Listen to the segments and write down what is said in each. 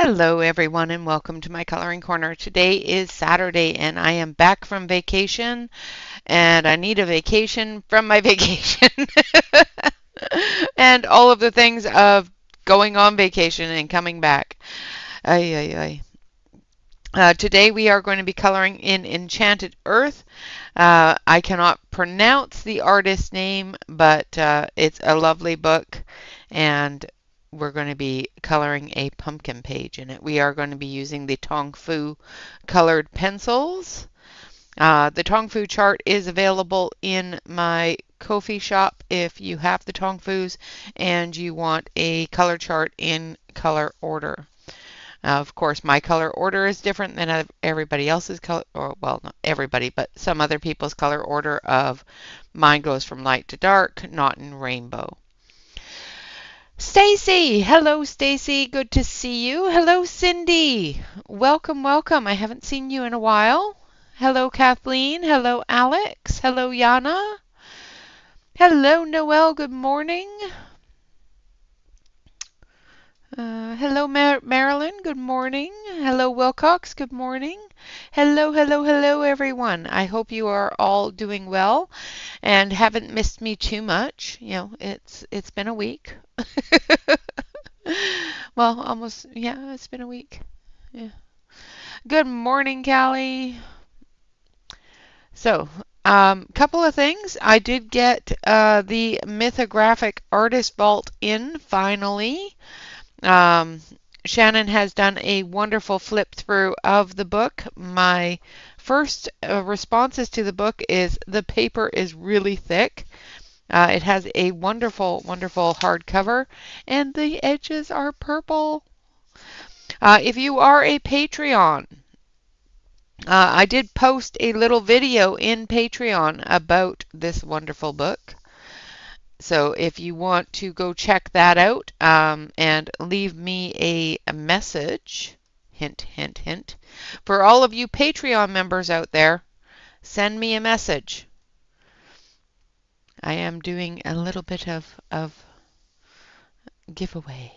Hello everyone and welcome to my coloring corner. Today is Saturday and I am back from vacation and I need a vacation from my vacation and all of the things of going on vacation and coming back. Ay, ay, ay. Today we are going to be coloring in Enchanted Earth. I cannot pronounce the artist's name, but it's a lovely book, and we're going to be coloring a pumpkin page in it. We are going to be using the Tong Fu colored pencils. The Tong Fu chart is available in my Ko-fi shop if you have the Tong Fus and you want a color chart in color order. Of course, my color order is different than everybody else's color, or well, not everybody, but some other people's color order of mine goes from light to dark, not in rainbow. Stacy, hello Stacy, good to see you. Hello Cindy, welcome, welcome. I haven't seen you in a while. Hello Kathleen, hello Alex, hello Yana. Hello Noelle, good morning. Hello, Marilyn. Good morning. Hello, Wilcox. Good morning. Hello, hello, hello, everyone. I hope you are all doing well and haven't missed me too much. You know, it's been a week. Well, almost, yeah, it's been a week. Yeah. Good morning, Callie. So, couple of things. I did get the Mythographic Artist Vault in finally. Shannon has done a wonderful flip through of the book. My first responses to the book is the paper is really thick. It has a wonderful, wonderful hardcover, and the edges are purple. If you are a Patreon, I did post a little video in Patreon about this wonderful book. So if you want to go check that out and leave me a message, hint, hint, hint, for all of you Patreon members out there, send me a message. I am doing a little bit of giveaway.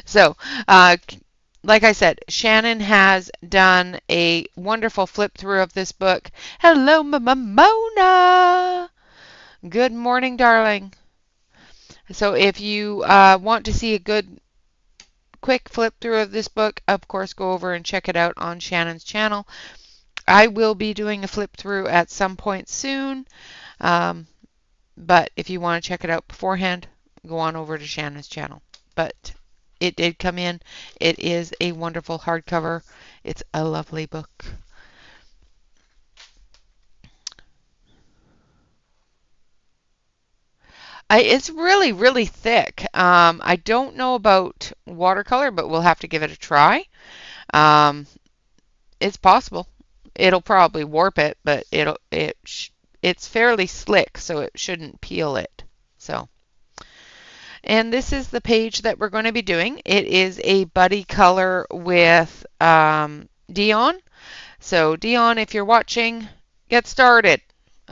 So, like I said, Shannon has done a wonderful flip through of this book. Hello, Mona! Good morning, darling. So if you want to see a good quick flip through of this book, of course, go over and check it out on Shannon's channel. I will be doing a flip through at some point soon, but if you want to check it out beforehand, go on over to Shannon's channel. But it did come in. It is a wonderful hardcover. It's a lovely book. It's really, really thick. I don't know about watercolor, but we'll have to give it a try. Um, it's possible. It'll probably warp it, but it's fairly slick, so it shouldn't peel it. So, and this is the page that we're going to be doing. It is a buddy color with Dion. So Dion, if you're watching, get started.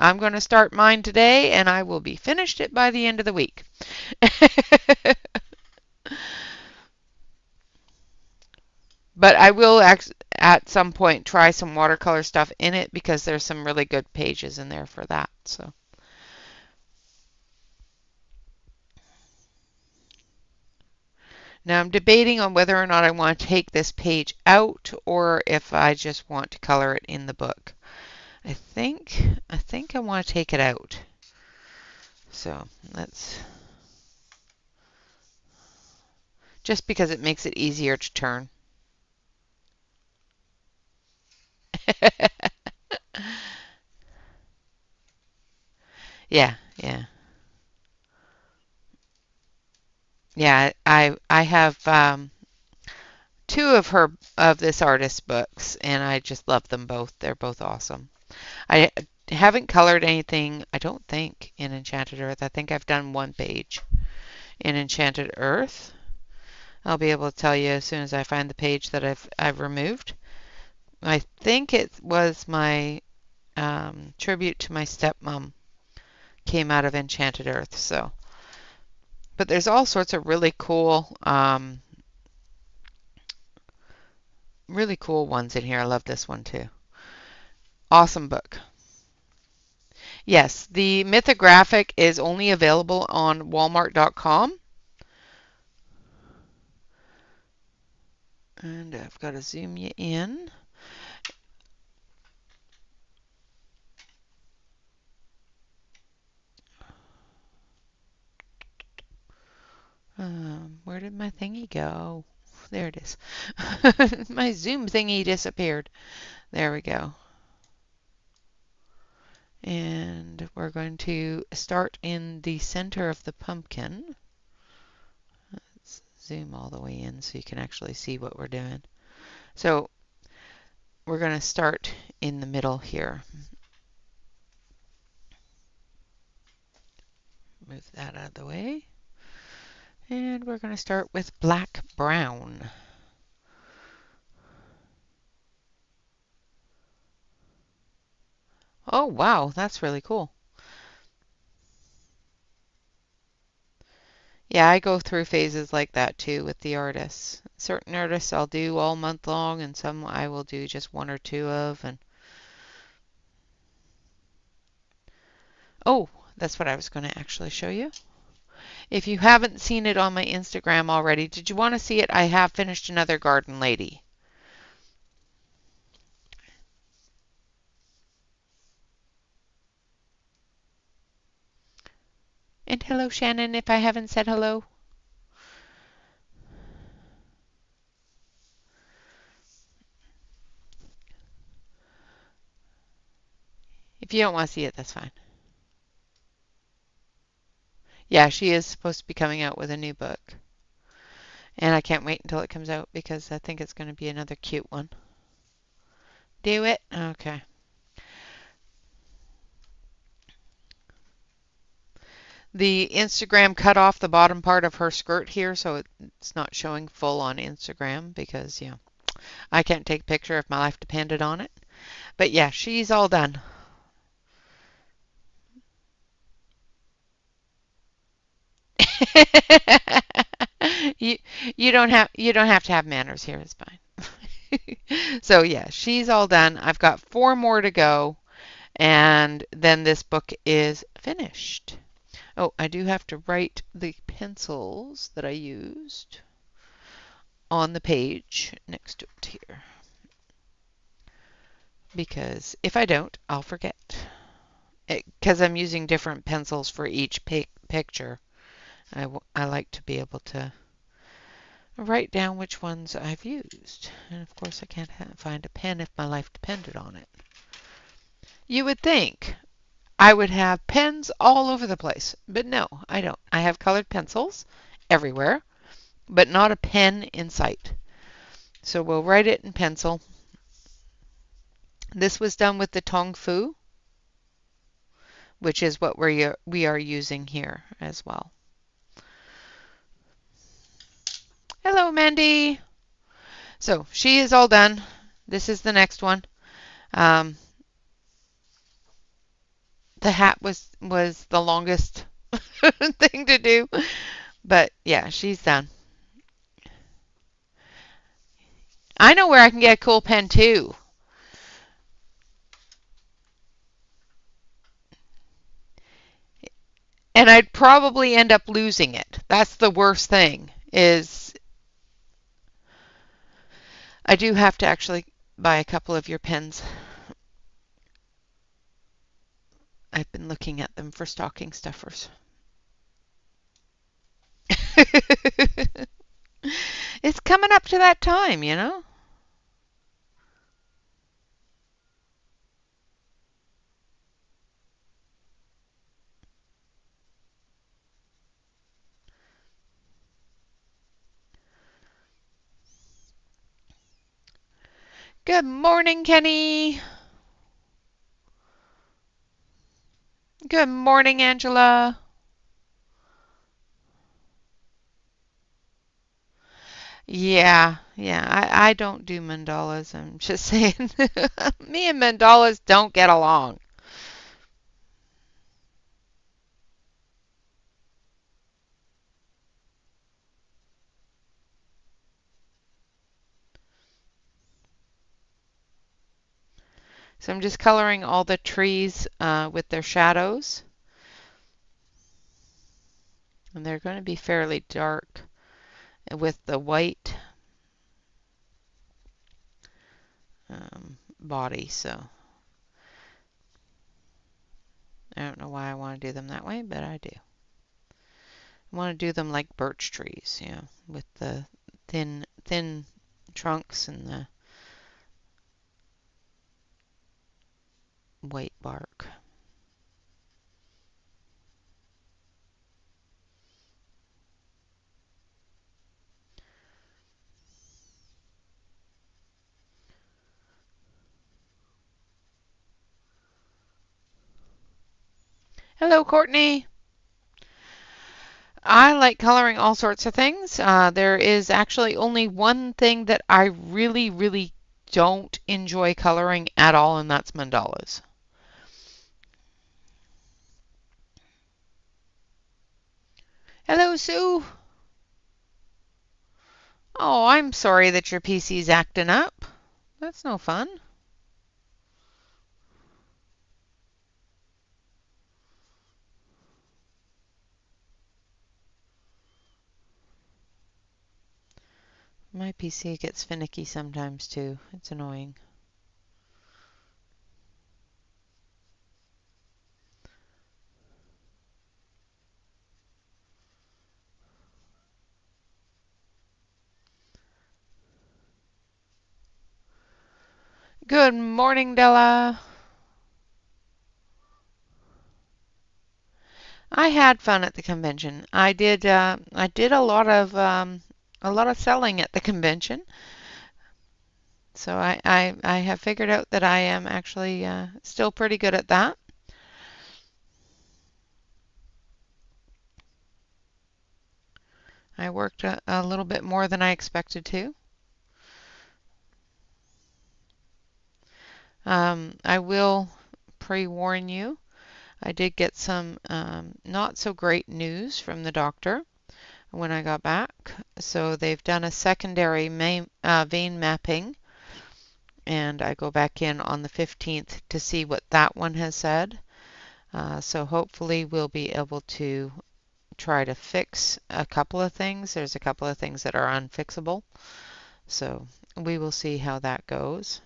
I'm going to start mine today, and I will be finished it by the end of the week. But I will at some point try some watercolor stuff in it because there's some really good pages in there for that. So. Now I'm debating on whether or not I want to take this page out or if I just want to color it in the book. I think I want to take it out. So let's, just because it makes it easier to turn. Yeah, yeah. Yeah, I have two of this artist's books and I just love them both. They're both awesome. I haven't colored anything, I don't think, in Enchanted Earth. I think I've done one page in Enchanted Earth. I'll be able to tell you as soon as I find the page that I've removed. I think it was my tribute to my stepmom came out of Enchanted Earth. So, but there's all sorts of really cool really cool ones in here. I love this one too. Awesome book. Yes, the mythographic is only available on walmart.com. And I've got to zoom you in. Where did my thingy go? There it is. My zoom thingy disappeared. There we go. And we're going to start in the center of the pumpkin. Let's zoom all the way in so you can actually see what we're doing. So we're going to start in the middle here. Move that out of the way. And we're going to start with black brown. Oh, wow, that's really cool. Yeah, I go through phases like that too with the artists. Certain artists I'll do all month long, and some I will do just one or two of. And oh, that's what I was going to actually show you. If you haven't seen it on my Instagram already, did you want to see it? I have finished another garden lady. And hello, Shannon, if I haven't said hello. If you don't want to see it, that's fine. Yeah, she is supposed to be coming out with a new book. And I can't wait until it comes out because I think it's going to be another cute one. Do it? Okay. The Instagram cut off the bottom part of her skirt here, so it's not showing full on Instagram because, yeah, I can't take a picture if my life depended on it. But yeah, she's all done. you you don't have to have manners here. It's fine. So yeah, she's all done. I've got 4 more to go, and then this book is finished. Oh, I do have to write the pencils that I used on the page next to it here, because if I don't, I'll forget. Because I'm using different pencils for each picture, I like to be able to write down which ones I've used. And of course, I can't find a pen if my life depended on it. You would think I would have pens all over the place, but no, I don't. I have colored pencils everywhere, but not a pen in sight. So we'll write it in pencil. This was done with the Tong Fu, which is what we are using here as well. Hello, Mandy. So she is all done. This is the next one. Um, the hat was the longest thing to do, but yeah, she's done. I know where I can get a cool pen too. And I'd probably end up losing it. That's the worst thing is I do have to actually buy a couple of your pens. I've been looking at them for stocking stuffers. It's coming up to that time, you know? Good morning, Kenny. Good morning, Angela. Yeah, I don't do mandalas. I'm just saying. Me and mandalas don't get along. So I'm just coloring all the trees with their shadows. And they're going to be fairly dark with the white body. So I don't know why I want to do them that way, but I do. I want to do them like birch trees, you know, with the thin trunks and the white bark. Hello, Courtney. I like coloring all sorts of things. There is actually only one thing that I really, really don't enjoy coloring at all, and that's mandalas. Hello, Sue. Oh, I'm sorry that your PC's acting up. That's no fun. My PC gets finicky sometimes too. It's annoying. Good morning, Della. I had fun at the convention. I did a lot of selling at the convention. So I have figured out that I am actually still pretty good at that. I worked a little bit more than I expected to. I will pre-warn you. I did get some not so great news from the doctor when I got back. So they've done a secondary vein mapping, and I go back in on the 15th to see what that one has said. So hopefully we'll be able to try to fix a couple of things. There's a couple of things that are unfixable. So we will see how that goes.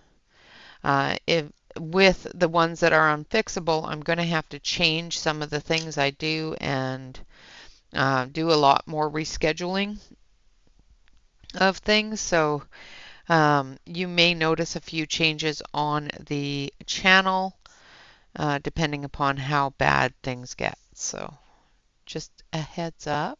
If with the ones that are unfixable, I'm going to have to change some of the things I do and do a lot more rescheduling of things. So you may notice a few changes on the channel depending upon how bad things get. So just a heads up.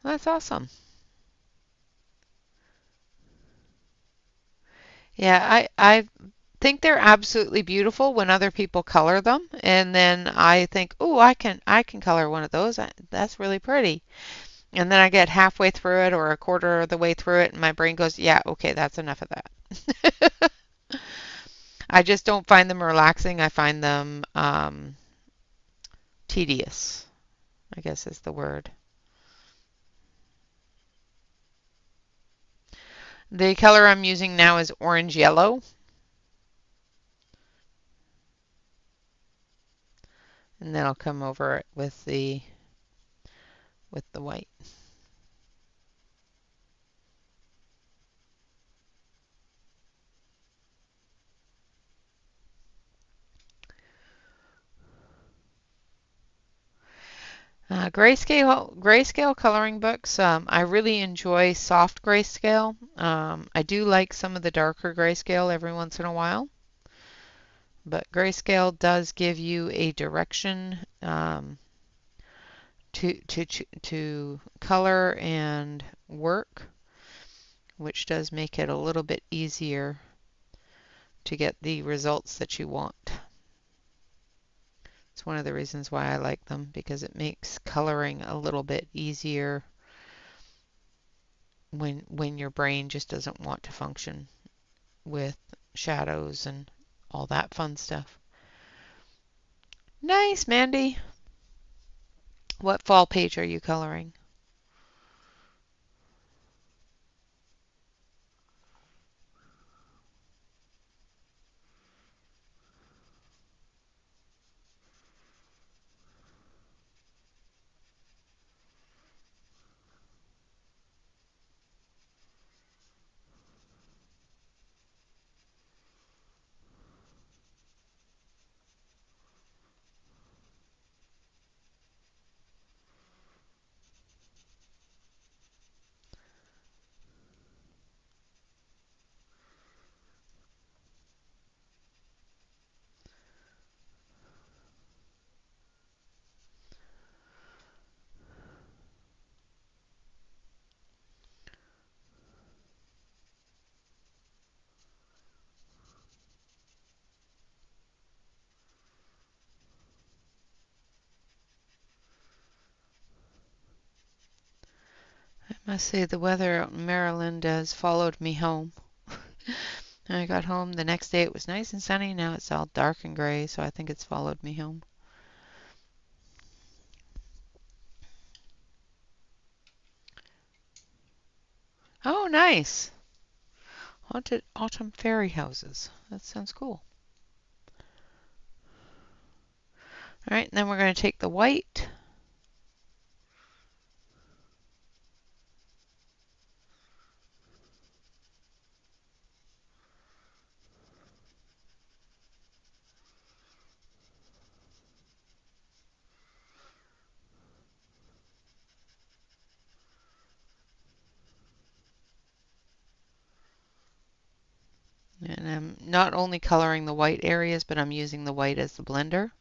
That's awesome. Yeah, I think they're absolutely beautiful when other people color them, and then I think, "Oh, I can color one of those. That's really pretty." And then I get halfway through it or a quarter of the way through it, and my brain goes, "Yeah, okay, that's enough of that." I just don't find them relaxing. I find them tedious, I guess is the word. The color I'm using now is orange yellow, and then I'll come over it with the white. Grayscale coloring books. I really enjoy soft grayscale. I do like some of the darker grayscale every once in a while, but grayscale does give you a direction to color and work, which does make it a little bit easier to get the results that you want. It's one of the reasons why I like them because it makes coloring a little bit easier when your brain just doesn't want to function with shadows and all that fun stuff. Nice, Mandy. What fall page are you coloring? I must say the weather out in Maryland has followed me home. I got home the next day, it was nice and sunny. Now it's all dark and gray, so I think it's followed me home. Oh, nice. Haunted autumn fairy houses. That sounds cool. All right, and then we're going to take the white. And I'm not only coloring the white areas, but I'm using the white as the blender.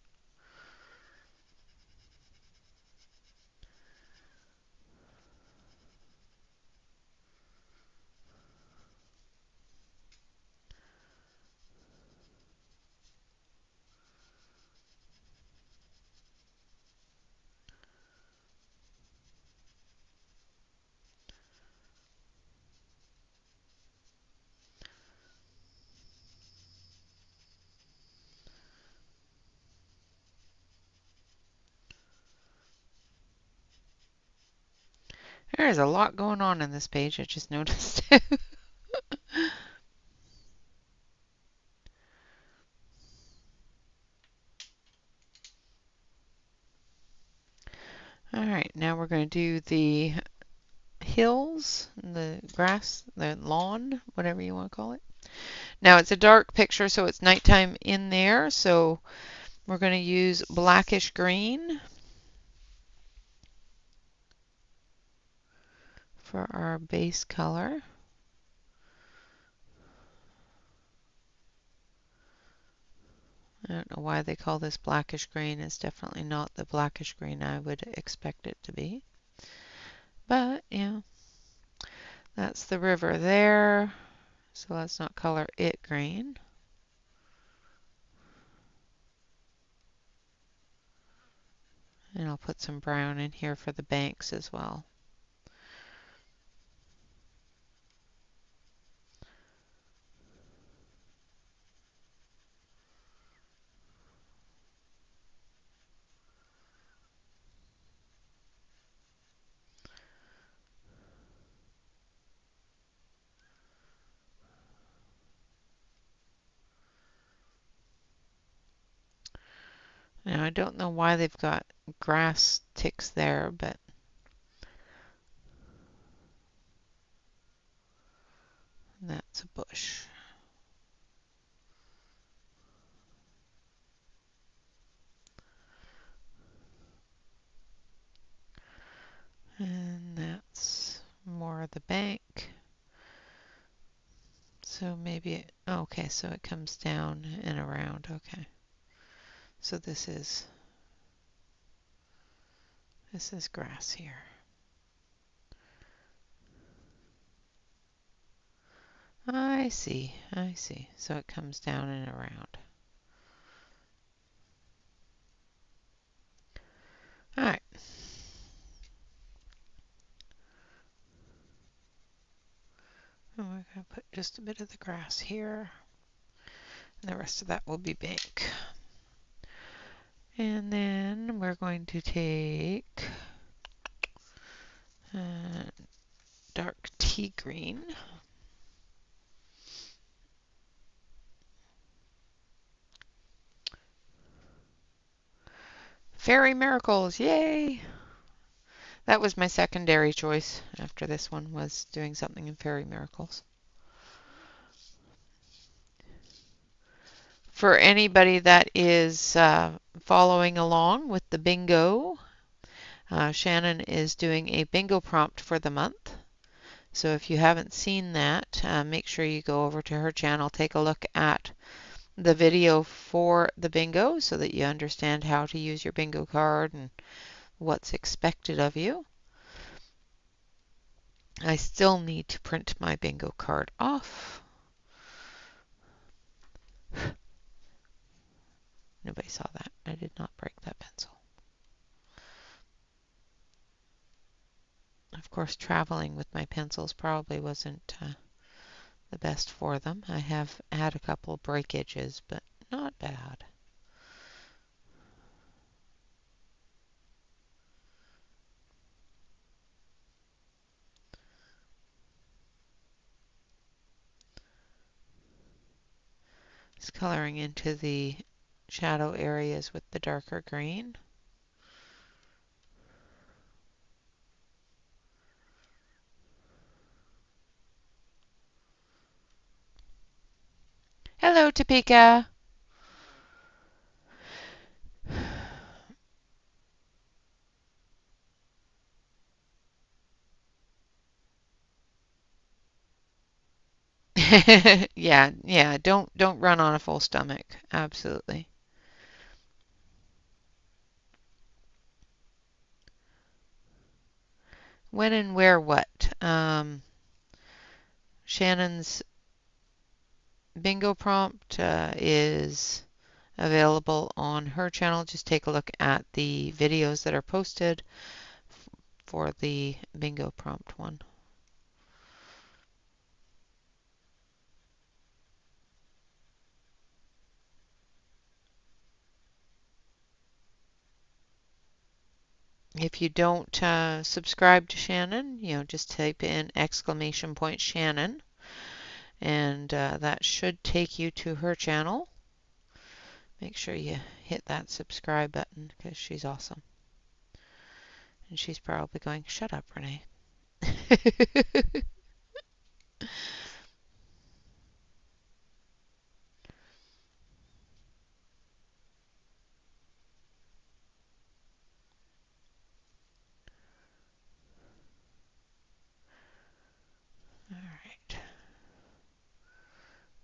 There's a lot going on in this page, I just noticed. All right, now we're going to do the hills, the grass, the lawn, whatever you want to call it. Now it's a dark picture, so it's nighttime in there, so we're going to use blackish green for our base color. I don't know why they call this blackish green. It's definitely not the blackish green I would expect it to be. But, yeah, that's the river there. So let's not color it green. And I'll put some brown in here for the banks as well. Now I don't know why they've got grass ticks there, but that's a bush. And that's more of the bank. So maybe it, okay, so it comes down and around. Okay. So this is grass here. I see. I see. So it comes down and around. All right. And we're going to put just a bit of the grass here. And the rest of that will be bank. And then we're going to take dark tea green. Fairy Miracles, yay! That was my secondary choice after this one, was doing something in Fairy Miracles. For anybody that is following along with the bingo, Shannon is doing a bingo prompt for the month. So if you haven't seen that, make sure you go over to her channel, take a look at the video for the bingo so that you understand how to use your bingo card and what's expected of you. I still need to print my bingo card off. Nobody saw that. I did not break that pencil. Of course, traveling with my pencils probably wasn't the best for them. I have had a couple of breakages, but not bad. Just coloring into the shadow areas with the darker green. Hello, Topeka. Yeah, don't run on a full stomach. Absolutely. When and where what? Shannon's bingo prompt is available on her channel. Just take a look at the videos that are posted for the bingo prompt one. If you don't subscribe to Shannon, just type in !Shannon, and that should take you to her channel. Make sure you hit that subscribe button because she's awesome. And she's probably going, shut up, Renee. All right.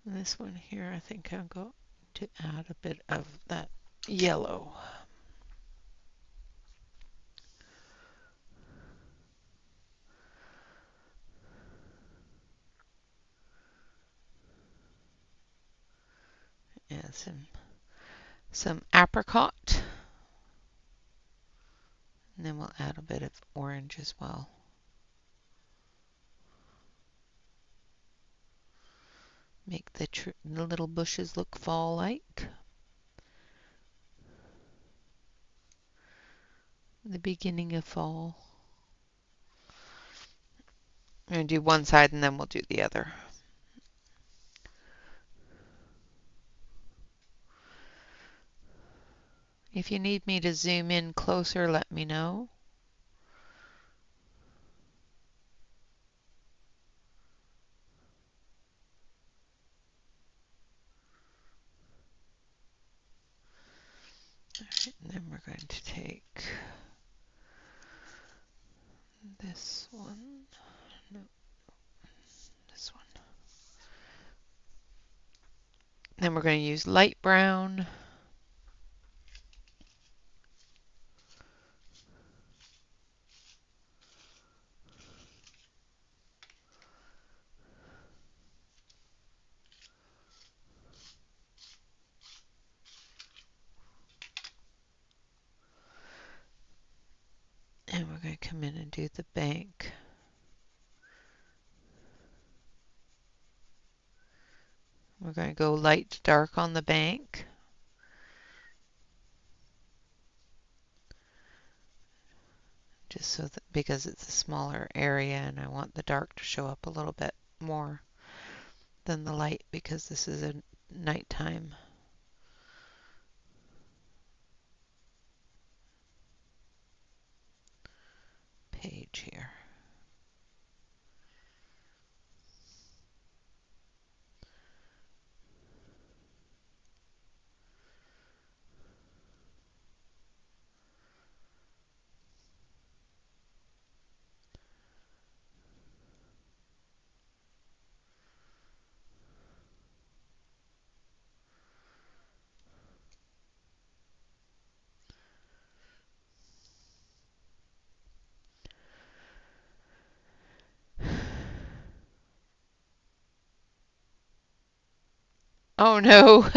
This one here, I think I'm going to add a bit of that yellow. And some apricot. And then we'll add a bit of orange as well. Make the little bushes look fall-like. The beginning of fall. I'm going to do one side and then we'll do the other. If you need me to zoom in closer, let me know. All right, and then we're going to take this one. No, this one. Then we're going to use light brown. And we're going to come in and do the bank. We're going to go light to dark on the bank. just so that because it's a smaller area and I want the dark to show up a little bit more than the light because this is a nighttime page here. Oh no.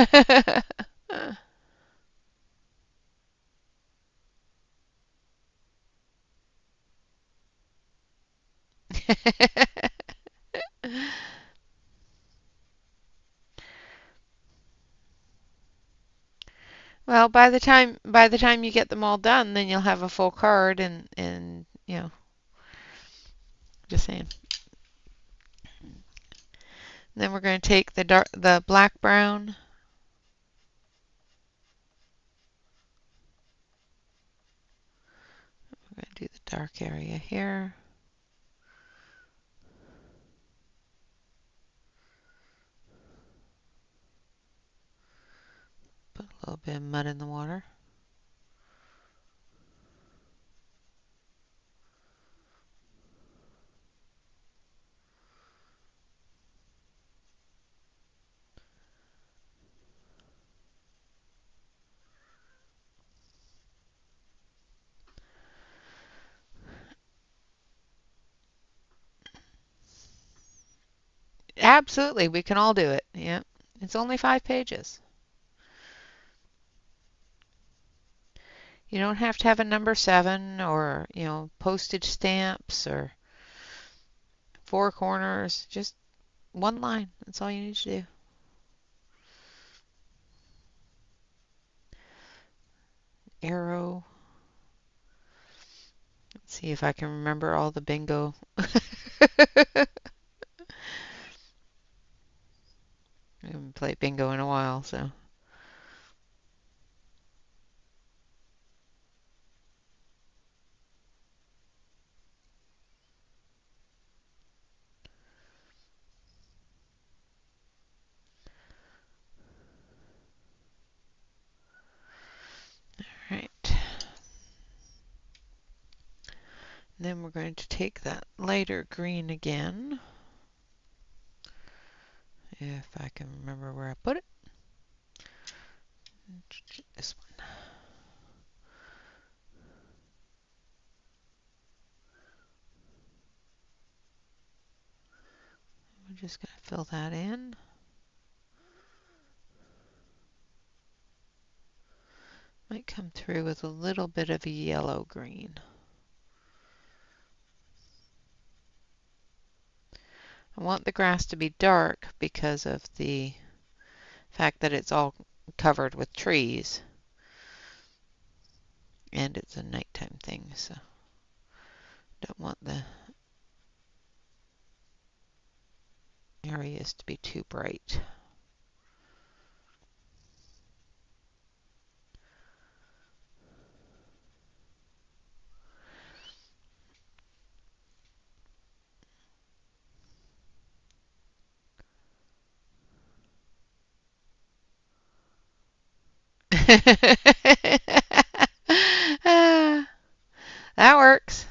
Well, by the time you get them all done, then you'll have a full card and just saying. Then we're going to take the black brown. We're going to do the dark area here. Put a little bit of mud in the water. Absolutely, we can all do it. Yeah. It's only 5 pages. You don't have to have a number 7 or, postage stamps or 4 corners. Just one line. That's all you need to do. Arrow. Let's see if I can remember all the bingo. I haven't played bingo in a while, so. All right. Then we're going to take that lighter green again. If I can remember where I put it. This one. We're just going to fill that in. Might come through with a little bit of a yellow green. I want the grass to be dark because of the fact that it's all covered with trees. And it's a nighttime thing, so don't want the areas to be too bright. That works.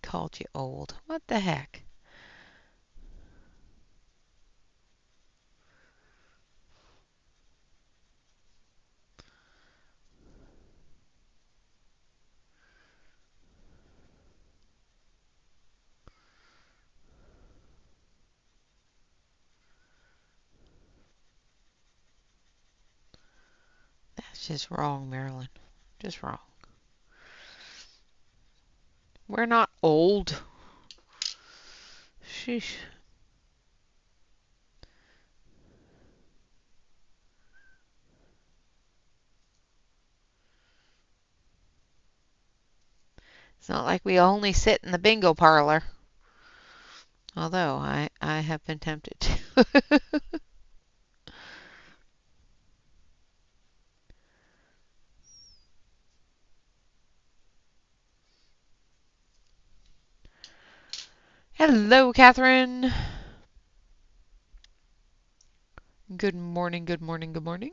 Called you old. What the heck? That's just wrong, Marilyn. Just wrong. We're not old. Sheesh. It's not like we only sit in the bingo parlor. Although I have been tempted to. Hello, Catherine. Good morning, good morning, good morning.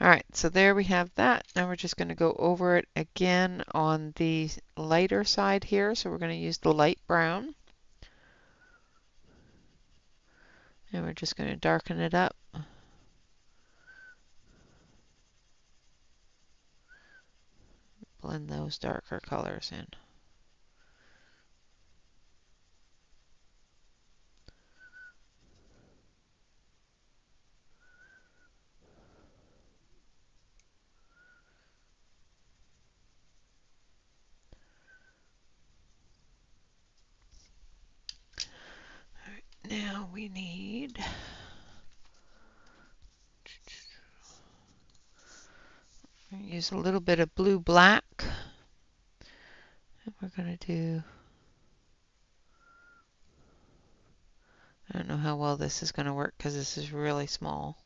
All right, so there we have that. Now we're just going to go over it again on the lighter side here. So we're going to use the light brown. And we're just going to darken it up. Blend those darker colors in. All right, now we need use a little bit of blue black. And we're going to do, I don't know how well this is going to work because this is really small.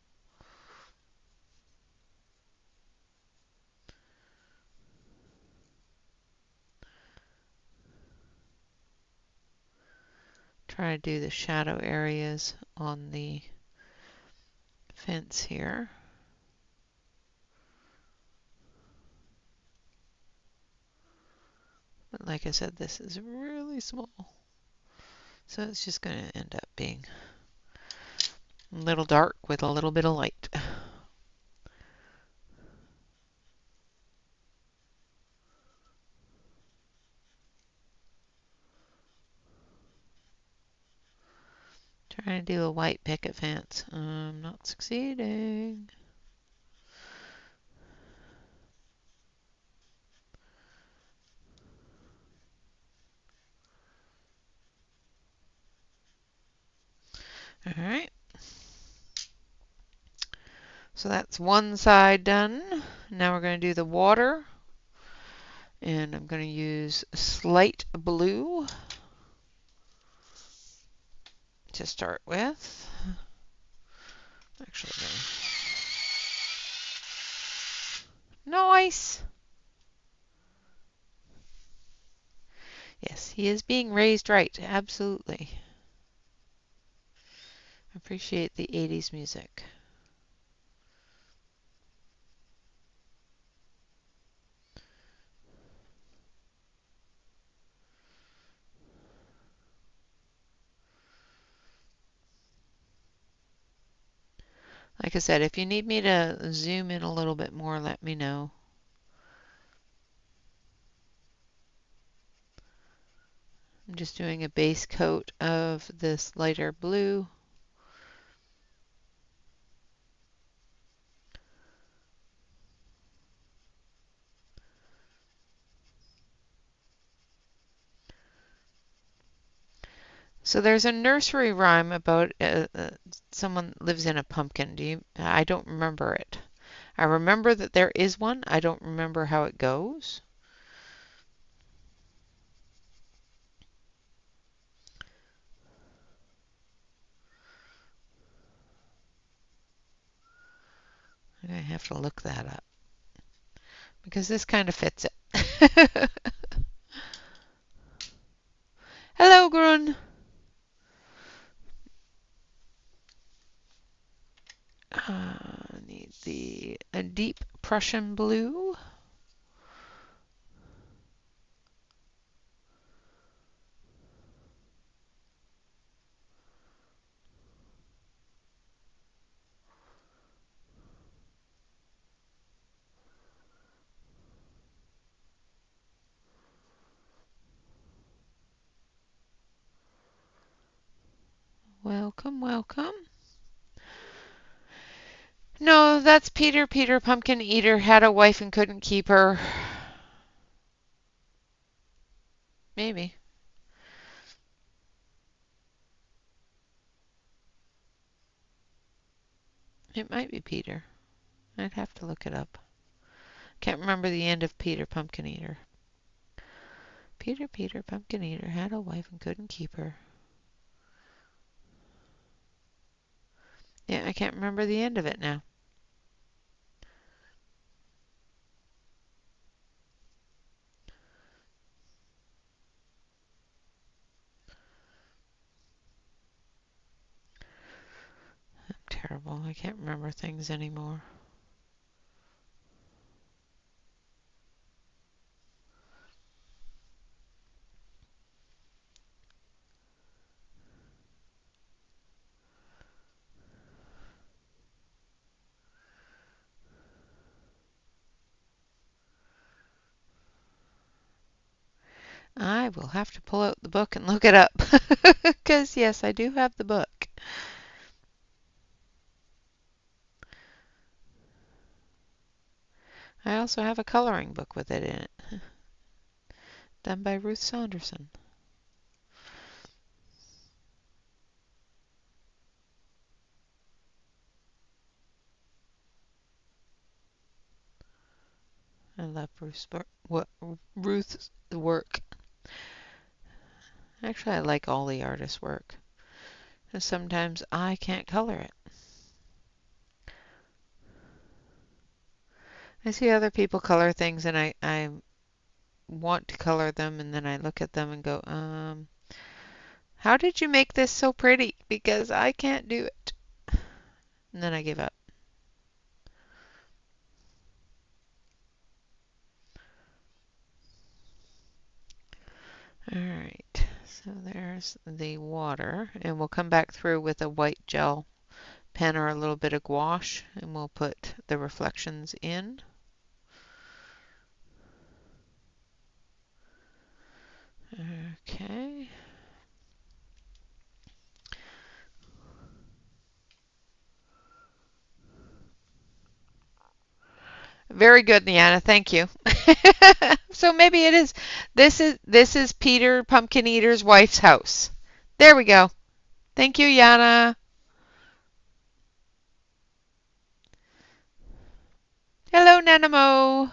Try to do the shadow areas on the fence here. But like I said, this is really small. So it's just going to end up being a little dark with a little bit of light. Trying to do a white picket fence. I'm not succeeding. All right. So that's one side done. Now we're going to do the water. And I'm going to use Slate Blue to start with. Actually, nice. Yes, he is being raised right. Absolutely. Appreciate the 80s music. Like I said, if you need me to zoom in a little bit more, let me know. I'm just doing a base coat of this lighter blue. So there's a nursery rhyme about someone lives in a pumpkin. I don't remember it. I remember that there is one. I don't remember how it goes. I have to look that up because this kind of fits it. Hello, Grun. Need a deep Prussian blue. Welcome, welcome. No, that's Peter. Peter Pumpkin Eater had a wife and couldn't keep her. Maybe. It might be Peter. I'd have to look it up. Can't remember the end of Peter Pumpkin Eater. Peter, Peter, pumpkin eater, had a wife and couldn't keep her. Yeah, I can't remember the end of it now. I'm terrible. I can't remember things anymore. I will have to pull out the book and look it up. Because, yes, I do have the book. I also have a coloring book with it in it, done by Ruth Saunderson. I love Ruth's work. Actually, I like all the artist's work. And sometimes I can't color it. I see other people color things and I want to color them and then I look at them and go, how did you make this so pretty? Because I can't do it. And then I give up. Alright, so there's the water. And we'll come back through with a white gel pen or a little bit of gouache and we'll put the reflections in. Okay. Very good, Leanna. Thank you. So maybe it is. This is Peter Pumpkin Eater's wife's house. There we go. Thank you, Yana. Hello, Nanamo.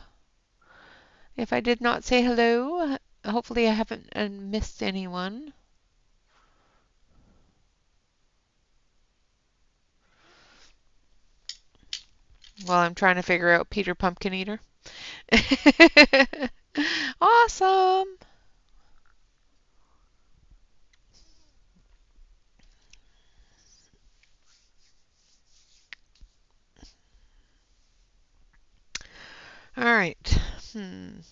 If I did not say hello, hopefully I haven't missed anyone. While I'm trying to figure out Peter Pumpkin Eater. Awesome. All right.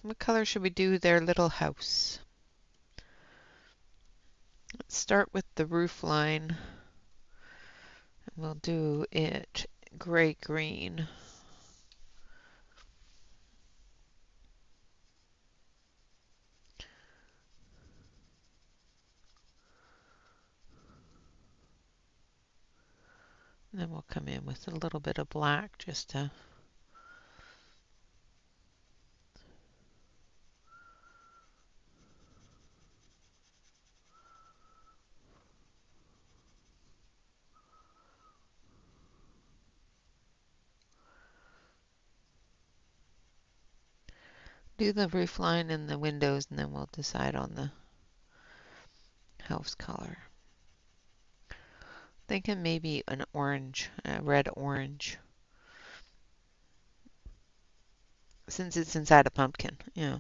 What color should we do their little house? Let's start with the roof line. We'll do it gray-green. And then we'll come in with a little bit of black just to do the roof line and the windows, and then we'll decide on the house color. Thinking maybe an orange, a red orange, since it's inside a pumpkin. Yeah.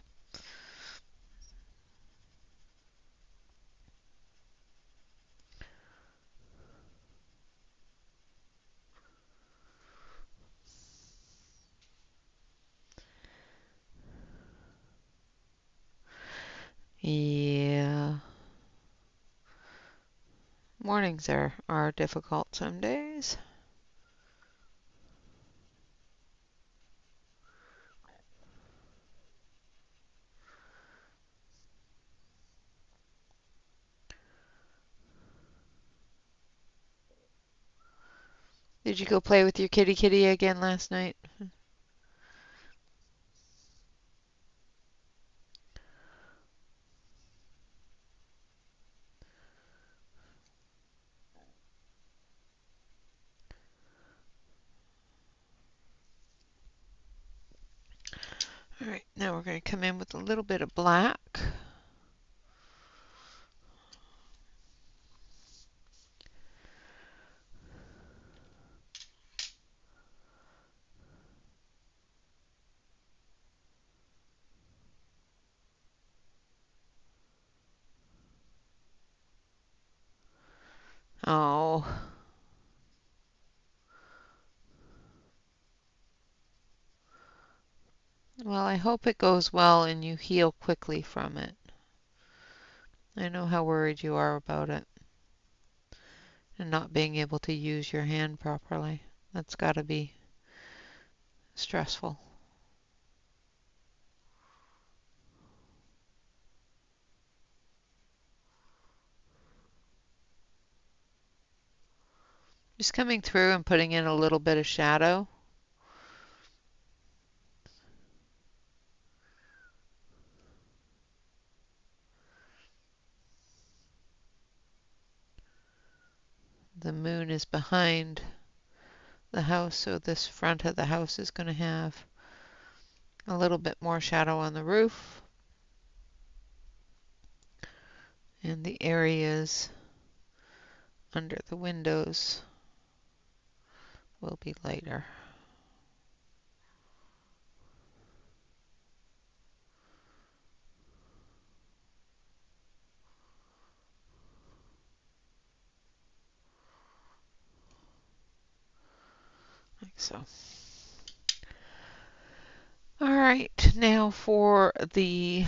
Yeah. Mornings are difficult some days. Did you go play with your kitty again last night? All right, now we're going to come in with a little bit of black. Well, I hope it goes well and you heal quickly from it. I know how worried you are about it and not being able to use your hand properly. That's got to be stressful. Just coming through and putting in a little bit of shadow. The moon is behind the house, so this front of the house is going to have a little bit more shadow on the roof. And the areas under the windows will be lighter. Like so. All right, now for the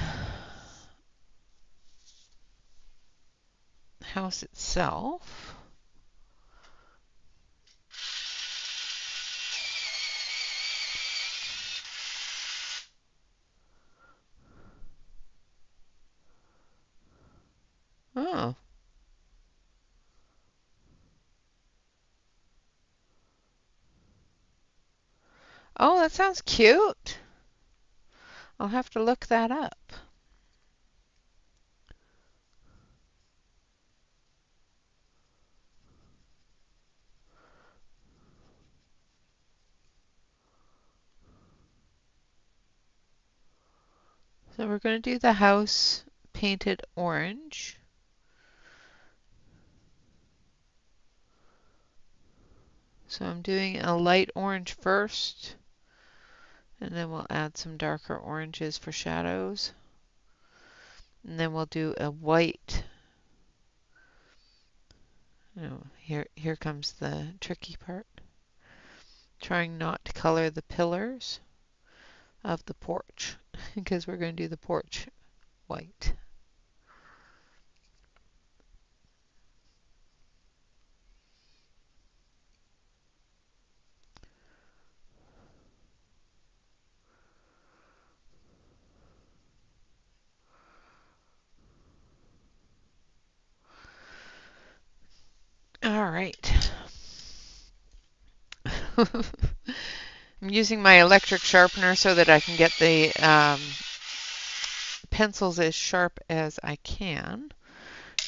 house itself. Oh. Oh, that sounds cute. I'll have to look that up. So we're going to do the house painted orange. So I'm doing a light orange first, and then we'll add some darker oranges for shadows. And then we'll do a white. Oh, here comes the tricky part. Trying not to color the pillars of the porch because we're going to do the porch white. All right. I'm using my electric sharpener so that I can get the pencils as sharp as I can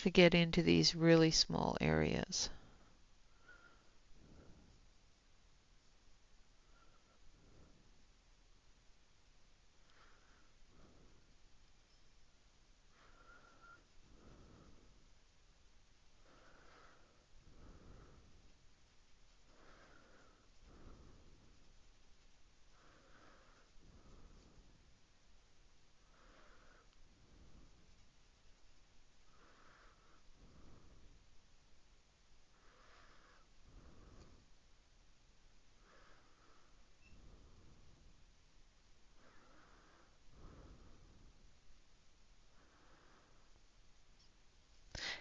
to get into these really small areas.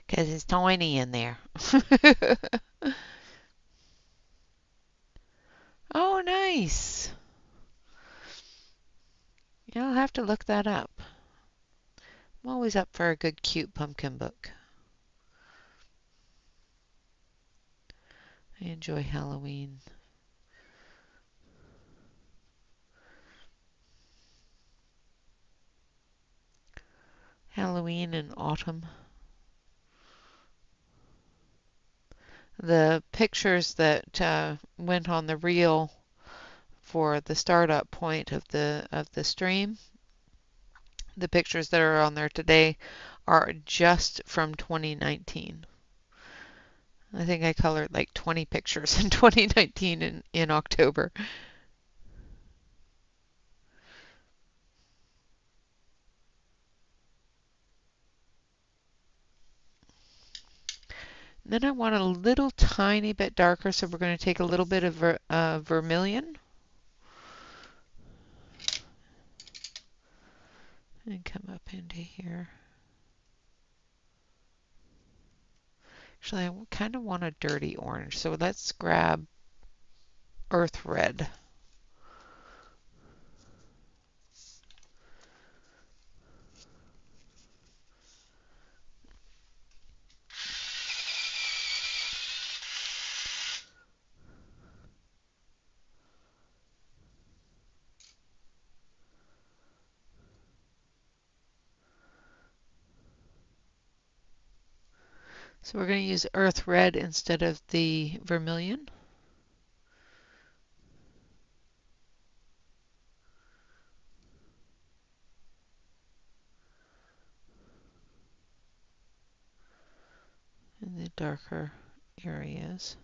Because it's tiny in there. Oh, nice. Yeah, I'll have to look that up. I'm always up for a good, cute pumpkin book. I enjoy Halloween. Halloween and autumn. The pictures that went on the reel for the startup point of the stream, the pictures that are on there today are just from 2019. I think I colored like 20 pictures in 2019 in October. Then I want a little tiny bit darker, so we're going to take a little bit of vermilion. and come up into here. Actually, I kind of want a dirty orange, so let's grab earth red. So we're going to use earth red instead of the vermilion. In the darker areas.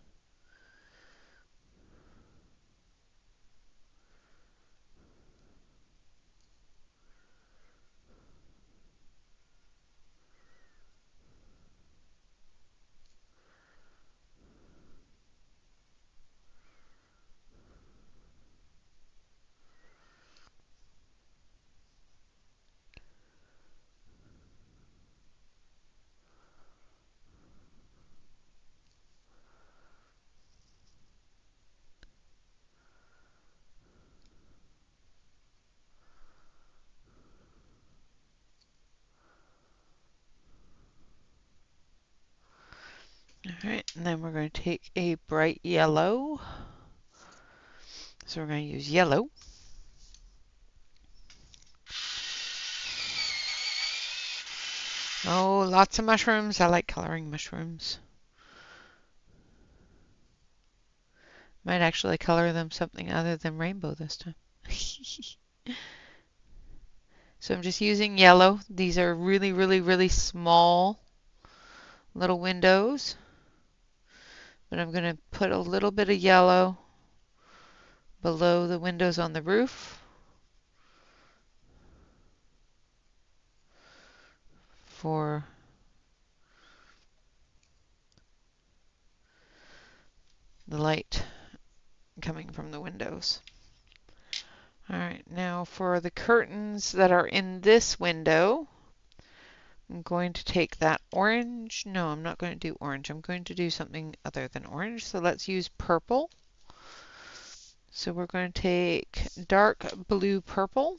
Alright, and then we're going to take a bright yellow. So we're going to use yellow. Oh, lots of mushrooms. I like coloring mushrooms. Might actually color them something other than rainbow this time. So I'm just using yellow. These are really, really, really small little windows. But I'm going to put a little bit of yellow below the windows on the roof for the light coming from the windows. Alright, now for the curtains that are in this window, I'm going to take that orange. No, I'm not going to do orange. I'm going to do something other than orange. So let's use purple. So we're going to take dark blue purple.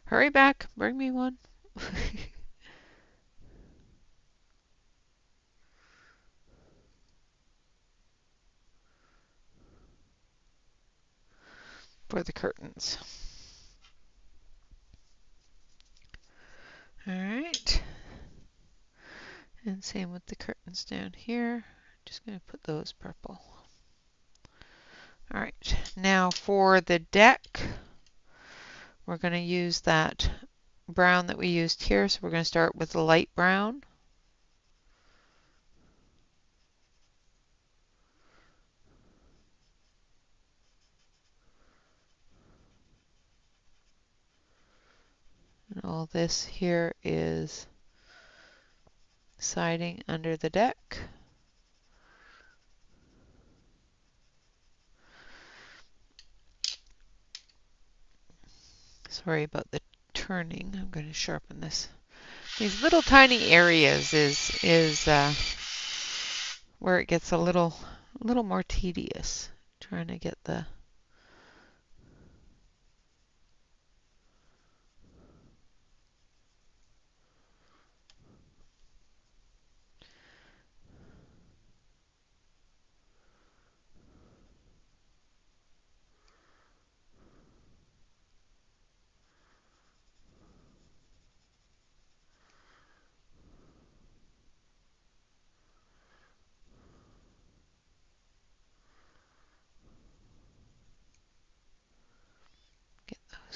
Hurry back, bring me one. For the curtains. Alright. And same with the curtains down here. Just going to put those purple. Alright, now for the deck, we're going to use that brown that we used here. So we're going to start with the light brown. And all this here is siding under the deck. Sorry about the turning. I'm going to sharpen this. These little tiny areas is where it gets a little more tedious. Trying to get those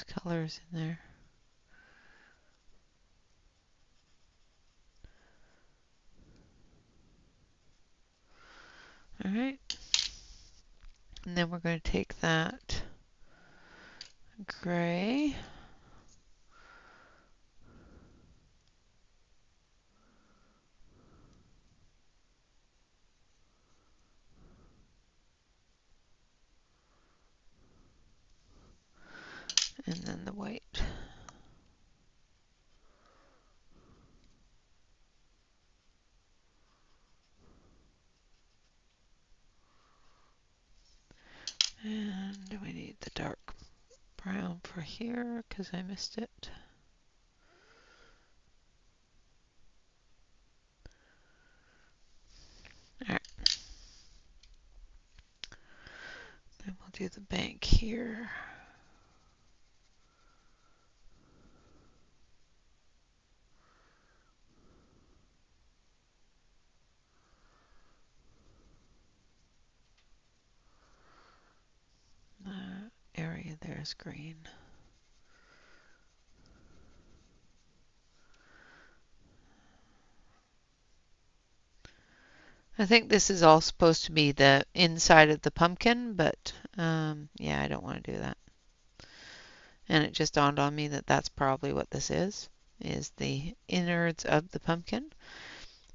colors in there. All right. And then we're going to take that gray. And then the white. And we need the dark brown for here because I missed it. Alright. Then we'll do the bank here. The area there is green. I think this is all supposed to be the inside of the pumpkin, but yeah, I don't want to do that. And it just dawned on me that that's probably what this is the innards of the pumpkin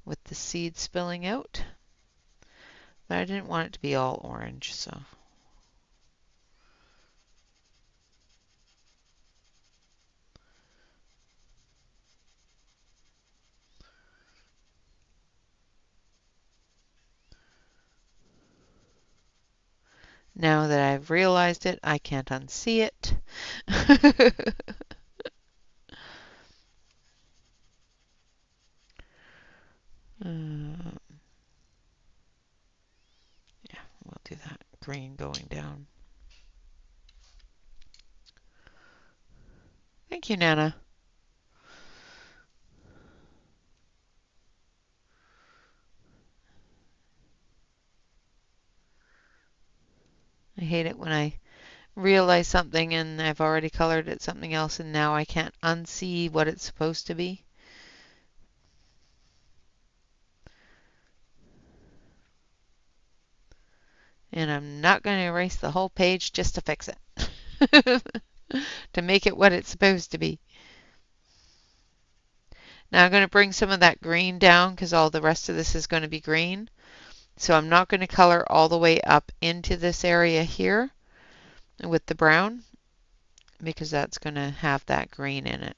with the seeds spilling out. But I didn't want it to be all orange, so. Now that I've realized it, I can't unsee it. Yeah, we'll do that green going down. Thank you, Nana. I hate it when I realize something and I've already colored it something else and now I can't unsee what it's supposed to be. And I'm not going to erase the whole page just to fix it. To make it what it's supposed to be. Now I'm going to bring some of that green down because all the rest of this is going to be green. So I'm not going to color all the way up into this area here with the brown because that's going to have that green in it.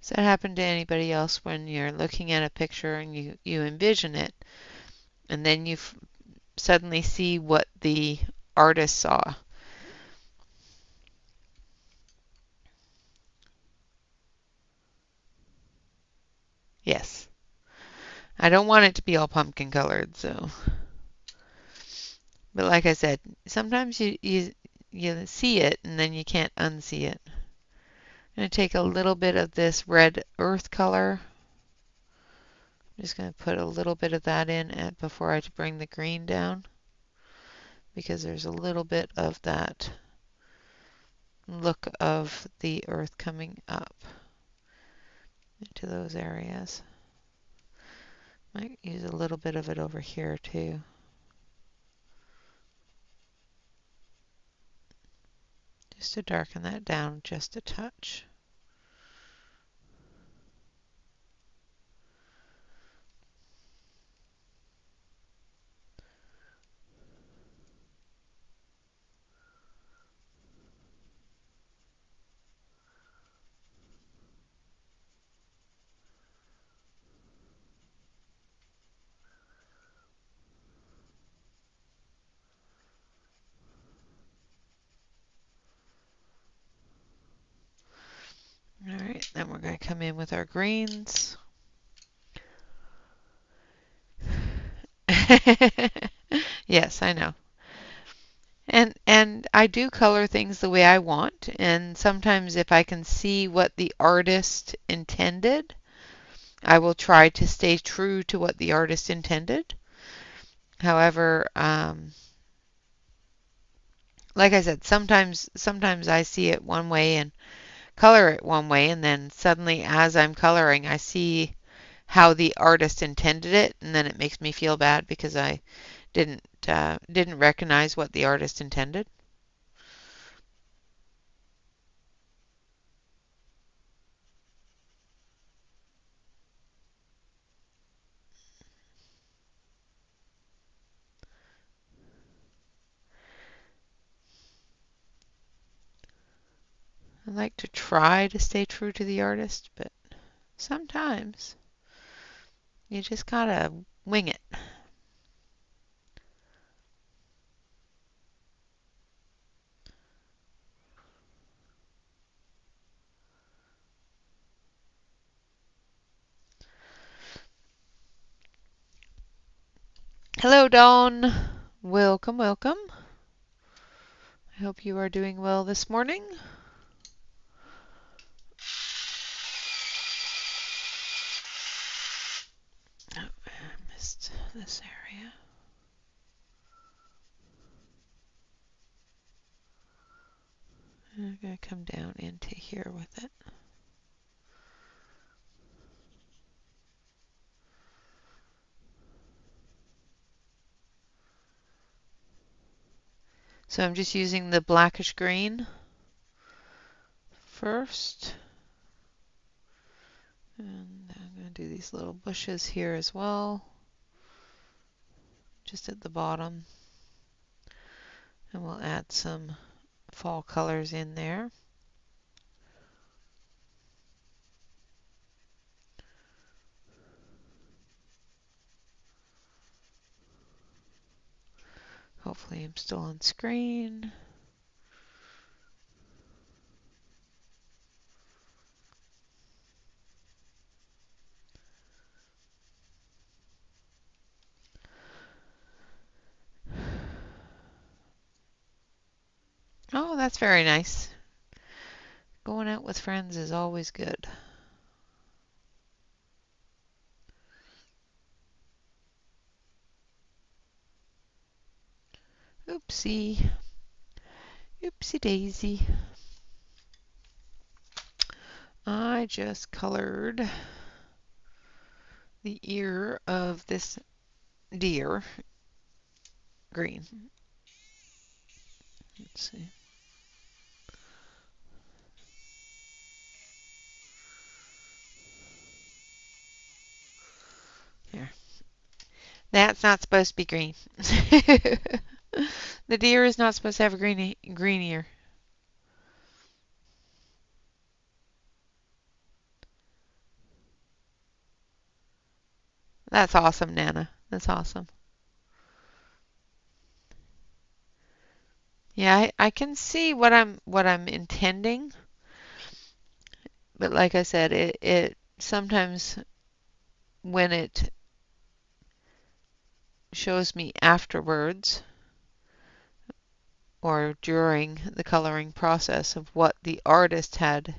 Does that happen to anybody else when you're looking at a picture and you envision it and then you suddenly see what the artist saw? Yes. I don't want it to be all pumpkin colored, so. But like I said, sometimes you see it and then you can't unsee it. I'm going to take a little bit of this red earth color. I'm just going to put a little bit of that in before I bring the green down because there's a little bit of that look of the earth coming up into those areas. Might use a little bit of it over here too. Just to darken that down just a touch. Alright, then we're going to come in with our greens. Yes, I know. And I do color things the way I want, and sometimes if I can see what the artist intended, I will try to stay true to what the artist intended. However, like I said, sometimes I see it one way and color it one way, and then suddenly as I'm coloring, I see how the artist intended it, and then it makes me feel bad because I didn't recognize what the artist intended. I like to try to stay true to the artist, but sometimes you just gotta wing it. Hello, Dawn. Welcome, welcome. I hope you are doing well this morning. Oh, I missed this area. I'm going to come down into here with it. So I'm just using the blackish green first. And I'm going to do these little bushes here as well, just at the bottom. And we'll add some fall colors in there. Hopefully I'm still on screen. Oh, that's very nice. Going out with friends is always good. Oopsie. Oopsie daisy. I just colored the ear of this deer green. Let's see. Here. That's not supposed to be green. The deer is not supposed to have a green ear. That's awesome, Nana. That's awesome. Yeah, I can see what I'm intending, but like I said, it sometimes when it shows me afterwards or during the coloring process of what the artist had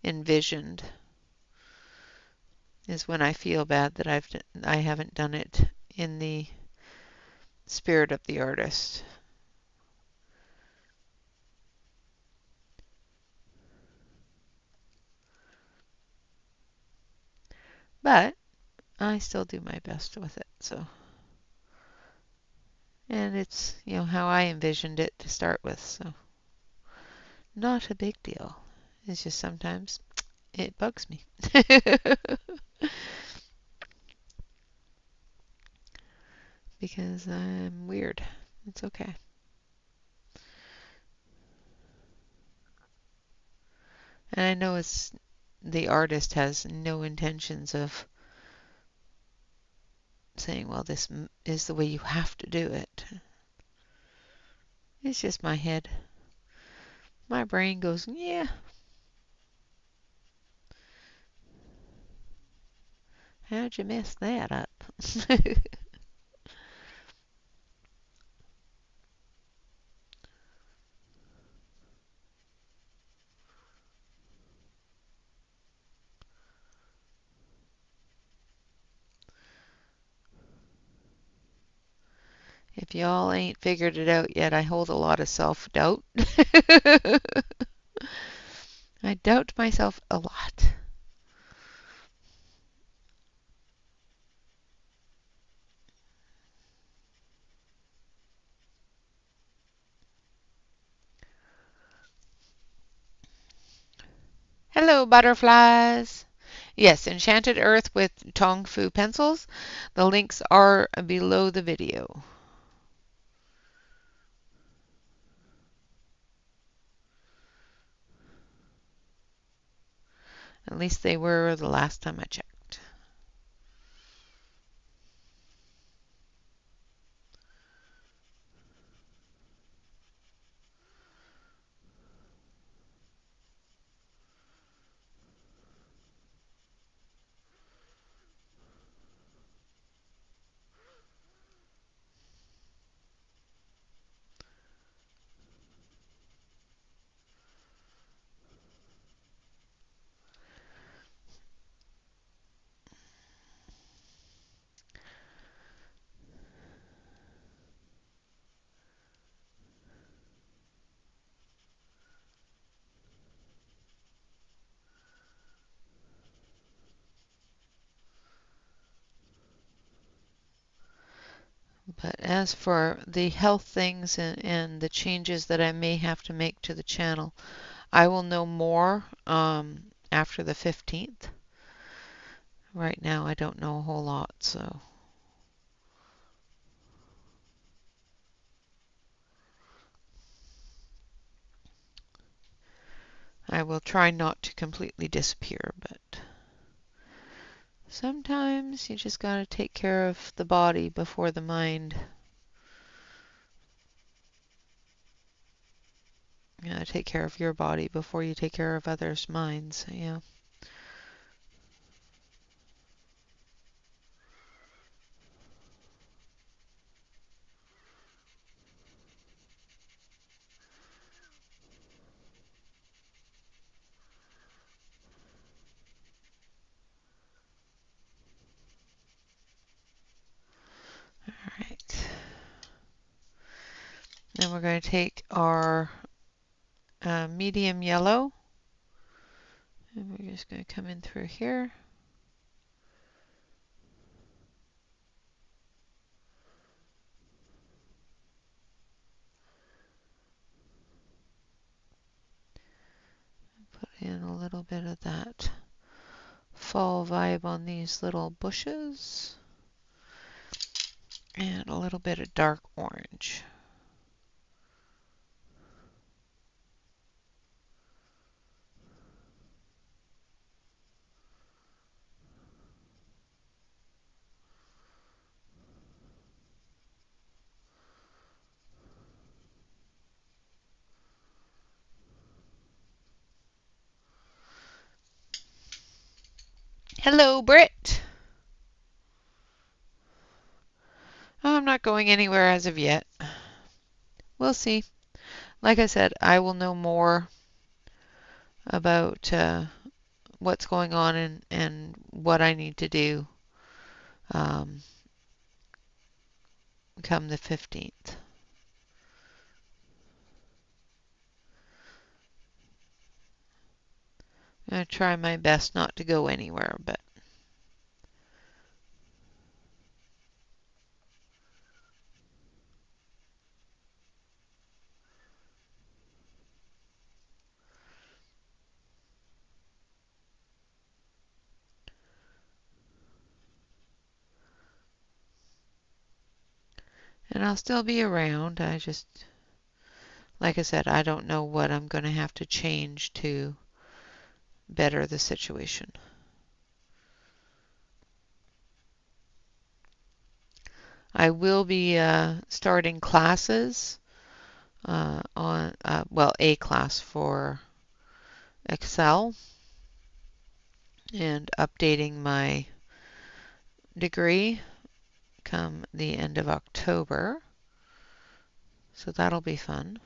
envisioned is when I feel bad that I haven't done it in the spirit of the artist. But I still do my best with it, so. And it's, how I envisioned it to start with, so not a big deal. It's just sometimes it bugs me. Because I'm weird. It's okay. And I know the artist has no intentions of saying, well, this is the way you have to do it. It's just my head. My brain goes, yeah. How'd you mess that up? If y'all ain't figured it out yet, I hold a lot of self-doubt. I doubt myself a lot. Hello, butterflies. Yes, Enchanted Earth with Tong Fu pencils. The links are below the video. At least they were the last time I checked. But as for the health things and the changes that I may have to make to the channel, I will know more after the 15th. Right now, I don't know a whole lot, so I will try not to completely disappear, but sometimes you just gotta take care of the body before the mind. You gotta take care of your body before you take care of others' minds. Yeah. All right. Then we're going to take our medium yellow, and we're just going to come in through here. Put in a little bit of that fall vibe on these little bushes, and a little bit of dark orange. Hello, Britt. Oh, I'm not going anywhere as of yet. We'll see. Like I said, I will know more about what's going on and what I need to do um, come the 15th. I'm going to try my best not to go anywhere, but and I'll still be around. I just, like I said, I don't know what I'm going to have to change to better the situation. I will be starting classes on, well, a class for Excel and updating my degree come the end of October. So that'll be fun.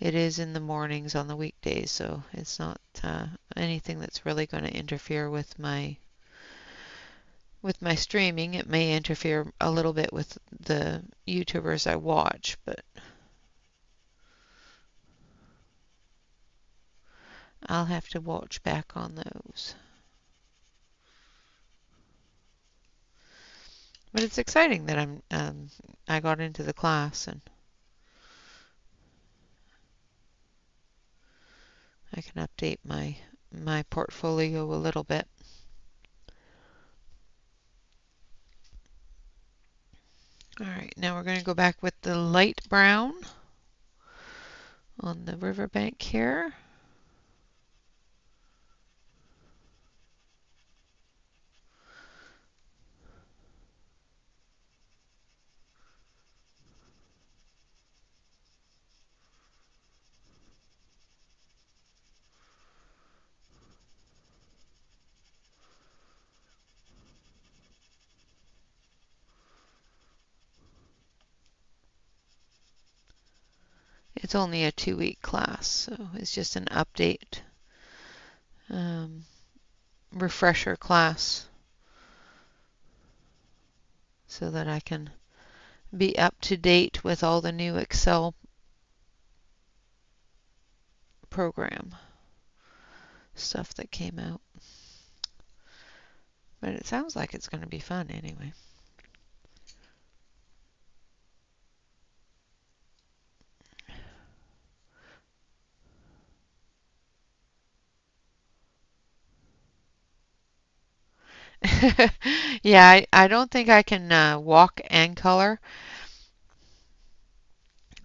It is in the mornings on the weekdays, so it's not anything that's really going to interfere with my with my streaming, it may interfere a little bit with the YouTubers I watch, but I'll have to watch back on those. But it's exciting that I got into the class and I can update my portfolio a little bit. All right, now we're going to go back with the light brown on the riverbank here. It's only a 2-week class, so it's just an update, refresher class so that I can be up to date with all the new Excel program stuff that came out. But it sounds like it's going to be fun anyway. Yeah, I don't think I can walk and color.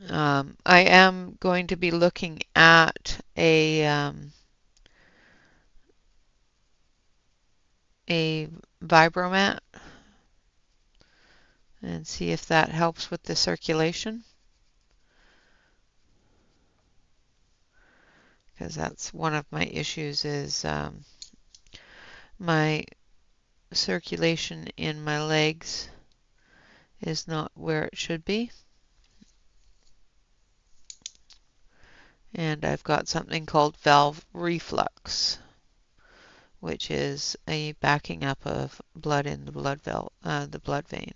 I am going to be looking at a vibromat and see if that helps with the circulation, because that's one of my issues is my circulation in my legs is not where it should be. And I've got something called valve reflux, which is a backing up of blood in the blood vein,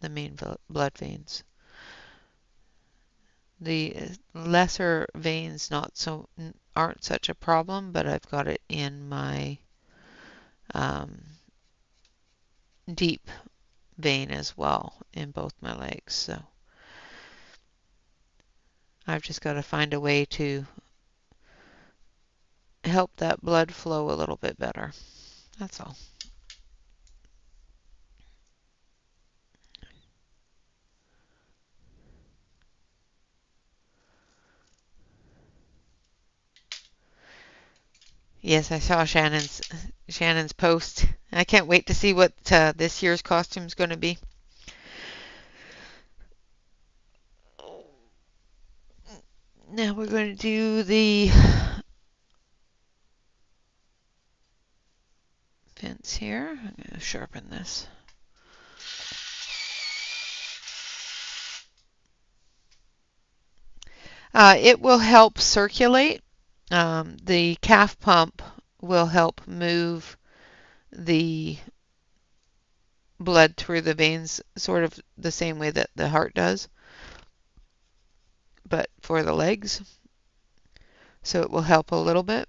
the main blood veins. The lesser veins aren't such a problem, but I've got it in my deep vein as well in both my legs. So I've just got to find a way to help that blood flow a little bit better. That's all. Yes, I saw Shannon's post. I can't wait to see what this year's costume is going to be. Now we're going to do the fence here. I'm going to sharpen this. It will help circulate. The calf pump will help move the blood through the veins sort of the same way that the heart does, but for the legs. So it will help a little bit.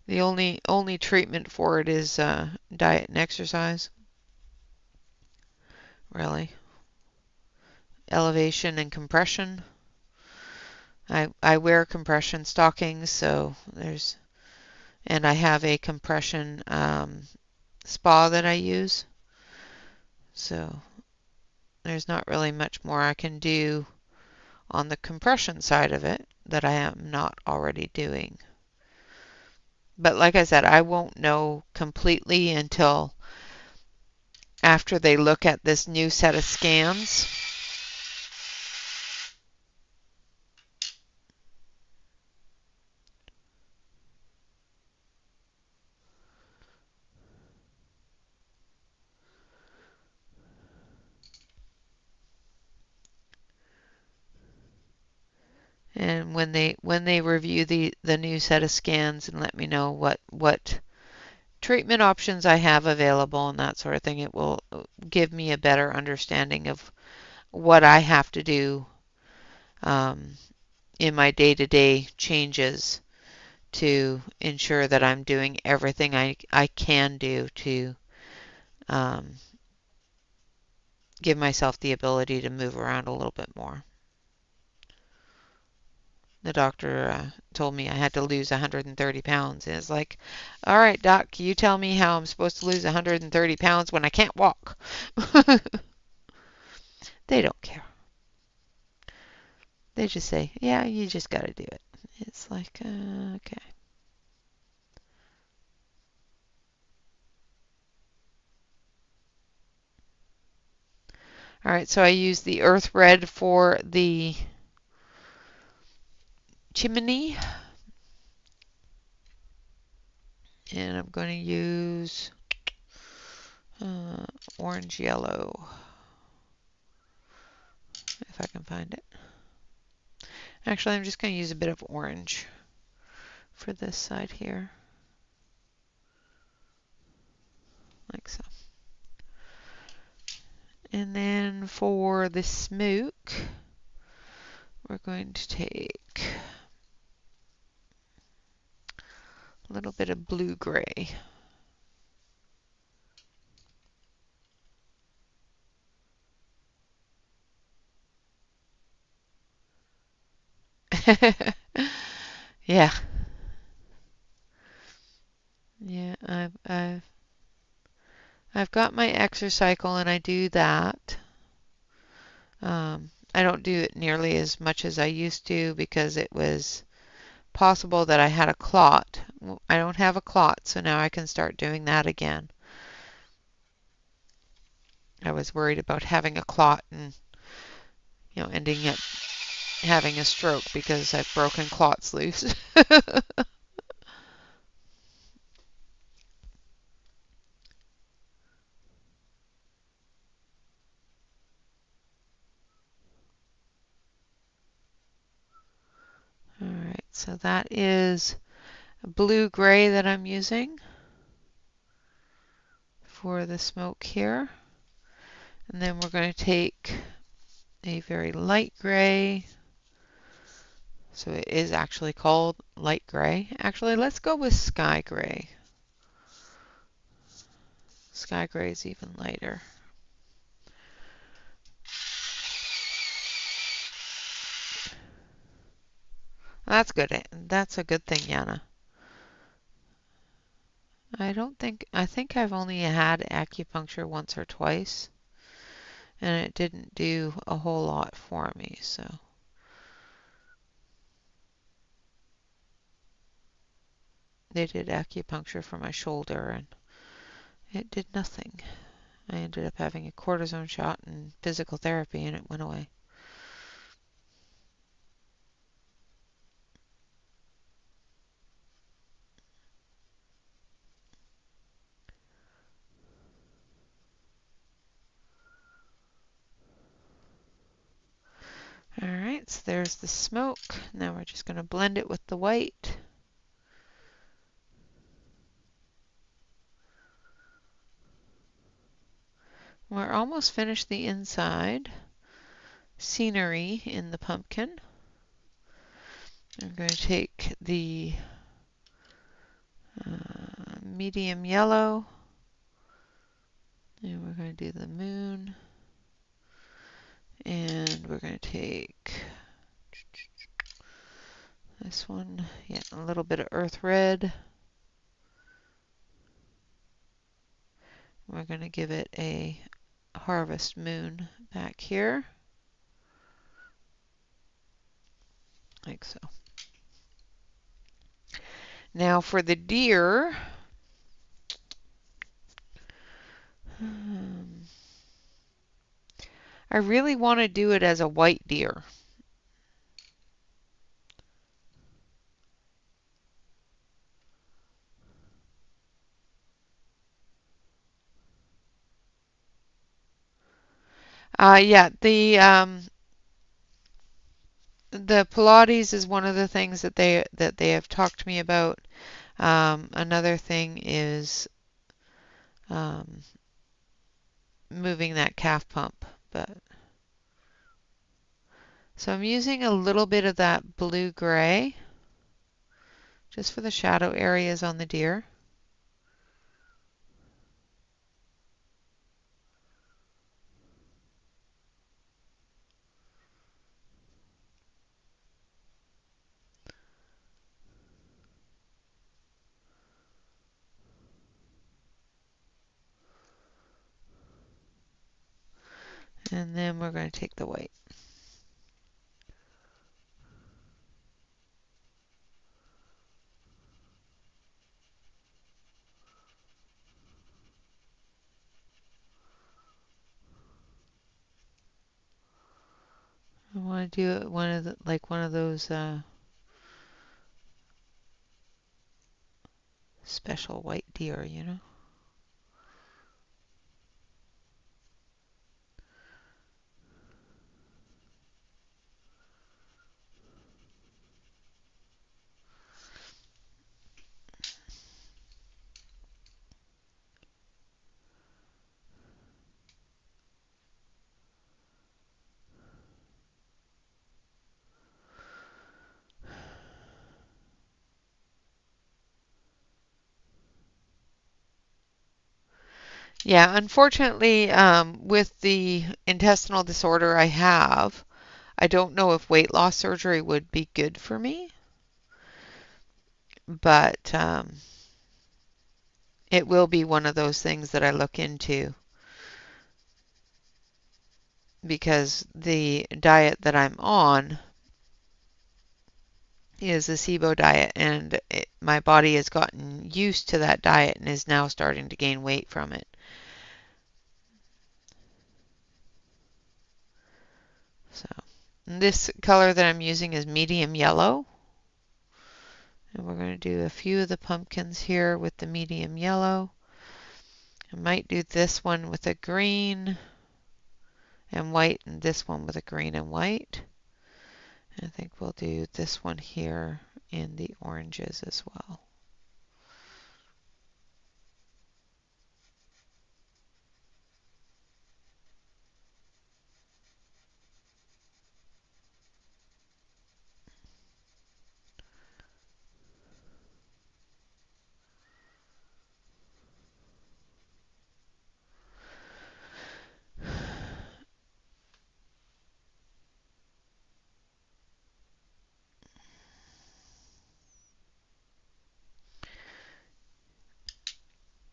The only treatment for it is diet and exercise. Really. Elevation and compression. I wear compression stockings, so and I have a compression spa that I use. So there's not really much more I can do on the compression side of it that I am not already doing. But like I said, I won't know completely until after they look at this new set of scans. And when they review the new set of scans and let me know what treatment options I have available and that sort of thing. It will give me a better understanding of what I have to do in my day-to-day changes to ensure that I'm doing everything I can do to um, give myself the ability to move around a little bit more. The doctor told me I had to lose 130 pounds. And it's like, all right, doc, you tell me how I'm supposed to lose 130 pounds when I can't walk. They don't care. They just say, yeah, you just got to do it. It's like, okay. All right, so I use the earth red for the chimney. And I'm going to use orange yellow, if I can find it. Actually, I'm just going to use a bit of orange for this side here, like so. And then for the smoke, we're going to take a little bit of blue-gray. Yeah. Yeah, I've got my exercycle and I do that. I don't do it nearly as much as I used to because it was possible that I had a clot. I don't have a clot, so now I can start doing that again. I was worried about having a clot and ending up having a stroke because I've broken clots loose. All right, so that is blue-gray that I'm using for the smoke here. And then we're going to take a very light gray. So it is actually called light gray. Actually, let's go with sky gray. Sky gray is even lighter. That's good. That's a good thing, Yana. I think I've only had acupuncture once or twice, and it didn't do a whole lot for me, so. They did acupuncture for my shoulder, and it did nothing. I ended up having a cortisone shot and physical therapy, and it went away. Alright, so there's the smoke. Now we're just going to blend it with the white. We're almost finished the inside scenery in the pumpkin. I'm going to take the medium yellow, and we're going to do the moon, and we're going to take this one, yeah, a little bit of earth red. We're going to give it a harvest moon back here, like so. Now for the deer, I really want to do it as a white deer. Yeah, the Pilates is one of the things that they have talked to me about. Another thing is moving that calf pump. So I'm using a little bit of that blue-gray just for the shadow areas on the deer. And then we're going to take the white. I want to do it like one of those special white deer, you know. Yeah, unfortunately, with the intestinal disorder I have, I don't know if weight loss surgery would be good for me, but it will be one of those things that I look into because the diet that I'm on is a SIBO diet, and my body has gotten used to that diet and is now starting to gain weight from it. So this color that I'm using is medium yellow. And we're going to do a few of the pumpkins here with the medium yellow. I might do this one with a green and white and this one with a green and white. I think we'll do this one here in the oranges as well.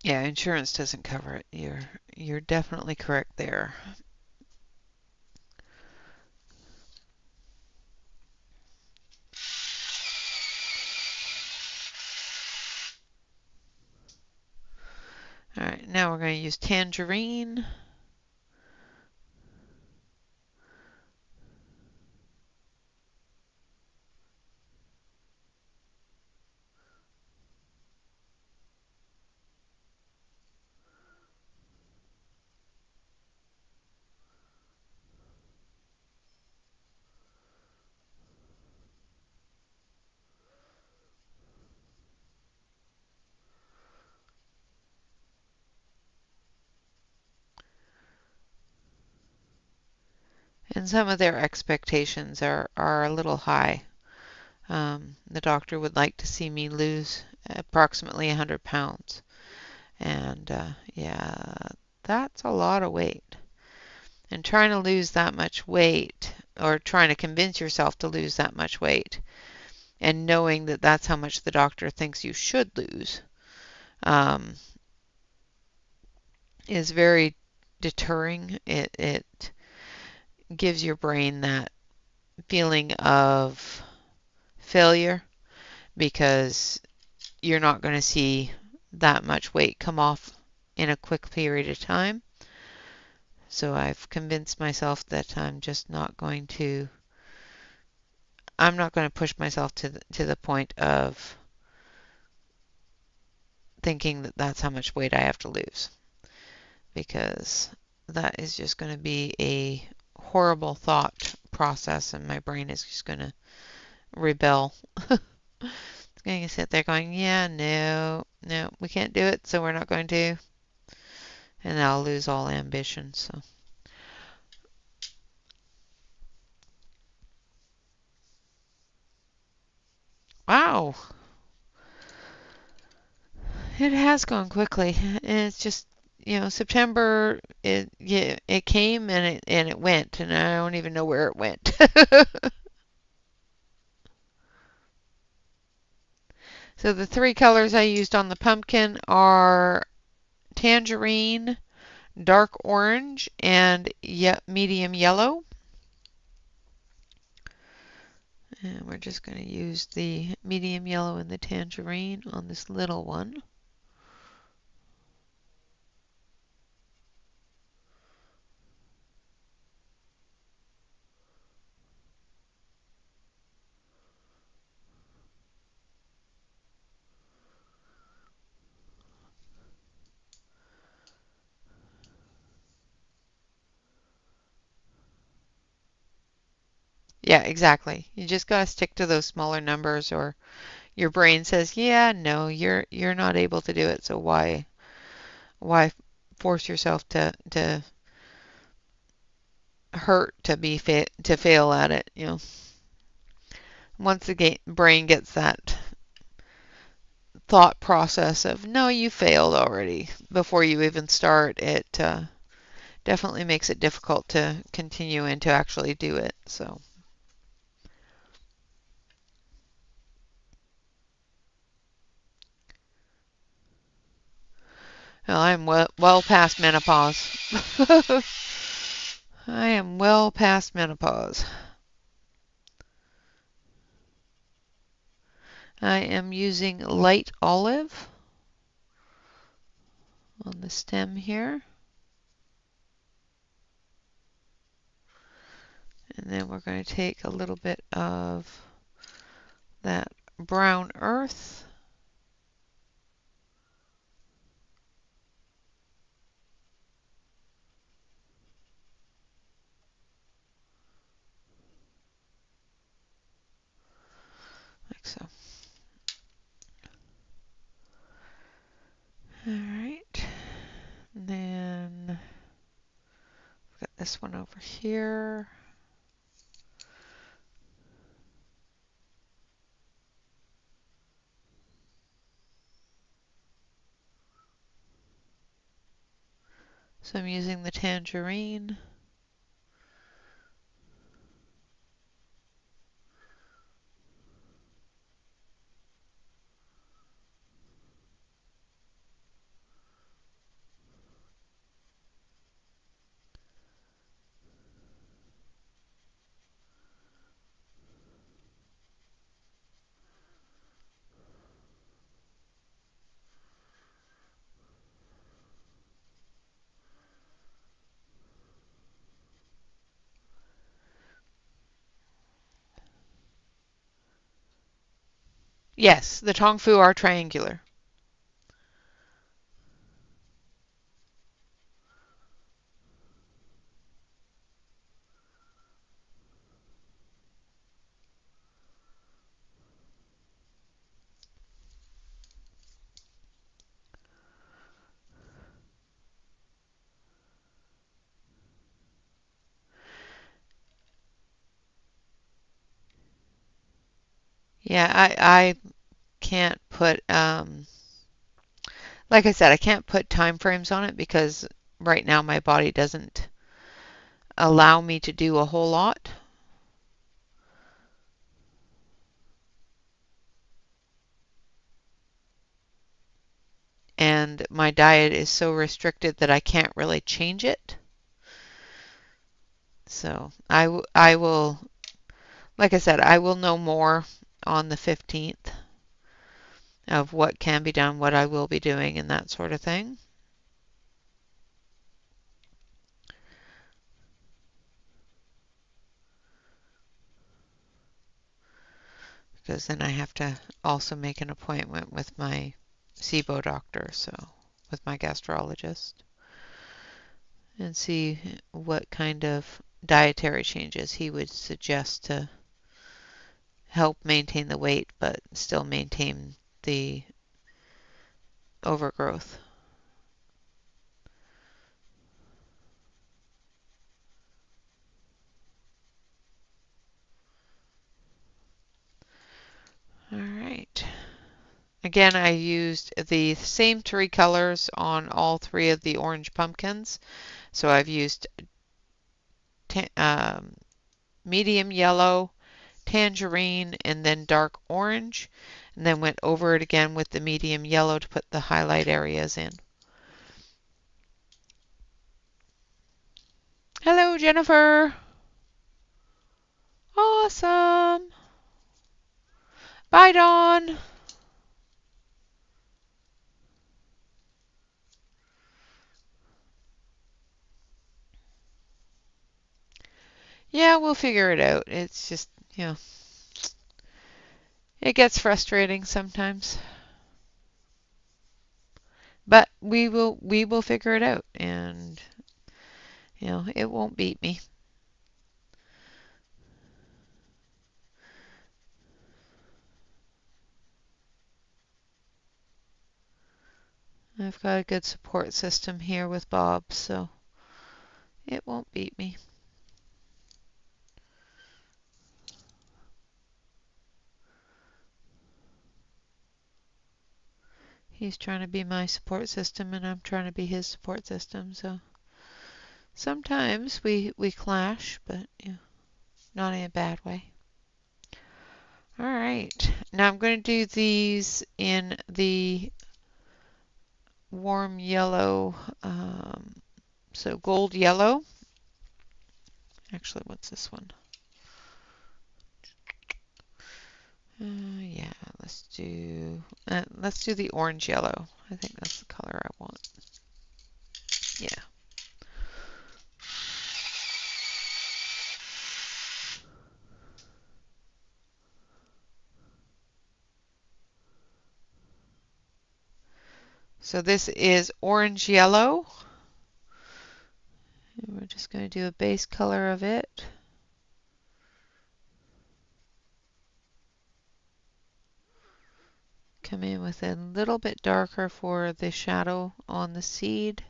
Yeah, insurance doesn't cover it. You're definitely correct there. All right, now we're going to use tangerine. And some of their expectations are a little high. The doctor would like to see me lose approximately 100 pounds. And yeah, that's a lot of weight. And trying to lose that much weight, or trying to convince yourself to lose that much weight, and knowing that that's how much the doctor thinks you should lose, is very deterring. It gives your brain that feeling of failure because you're not going to see that much weight come off in a quick period of time. So I've convinced myself that I'm not going to push myself to the point of thinking that that's how much weight I have to lose, because that is just going to be a horrible thought process and my brain is just going to rebel. It's going to sit there going, yeah, no, no, we can't do it, so we're not going to. And I'll lose all ambition. So, wow, it has gone quickly. And it's just, September, yeah, it came and it went, and I don't even know where it went. So the three colors I used on the pumpkin are tangerine, dark orange, and medium yellow. And we're just going to use the medium yellow and the tangerine on this little one. Yeah, exactly. You just got to stick to those smaller numbers or your brain says, "Yeah, no, you're not able to do it, so why force yourself to hurt to to fail at it, Once the brain gets that thought process of, "No, you failed already," before you even start, it definitely makes it difficult to continue and to actually do it. So, well, I'm well past menopause. I am well past menopause. I am using light olive on the stem here. And then we're going to take a little bit of that brown earth. Like so. All right. And then I've got this one over here. So I'm using the tangerine. Yes, the tong fu are triangular. Yeah, I can't put like I said, I can't put time frames on it because right now my body doesn't allow me to do a whole lot. And my diet is so restricted that I can't really change it. So I will, like I said, I will know more on the 15th of what can be done, what I will be doing, and that sort of thing. Because then I have to also make an appointment with my SIBO doctor, so with my gastrologist, and see what kind of dietary changes he would suggest to help maintain the weight, but still maintain the overgrowth. All right. Again, I used the same 3 colors on all 3 of the orange pumpkins. So I've used medium yellow, tangerine, and then dark orange, and then went over it again with the medium yellow to put the highlight areas in. Hello, Jennifer. Awesome. Bye, Dawn. Yeah, we'll figure it out. It's just, it gets frustrating sometimes. But we will figure it out, and it won't beat me. I've got a good support system here with Bob, so it won't beat me. He's trying to be my support system, and I'm trying to be his support system, so sometimes we clash, but not in a bad way. All right, now I'm going to do these in the warm yellow, so gold yellow. Actually, what's this one? Yeah, let's do the orange yellow. I think that's the color I want. Yeah. So this is orange yellow. And we're just going to do a base color of it. Come in with a little bit darker for the shadow on the seed.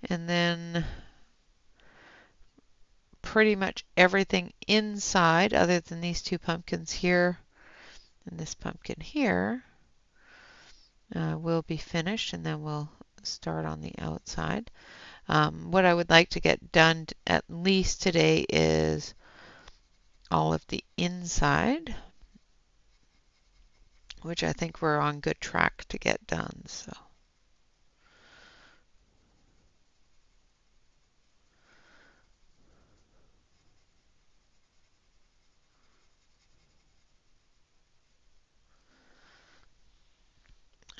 And then pretty much everything inside, other than these 2 pumpkins here and this pumpkin here, will be finished, and then we'll start on the outside. What I would like to get done at least today is all of the inside, which I think we're on good track to get done. So.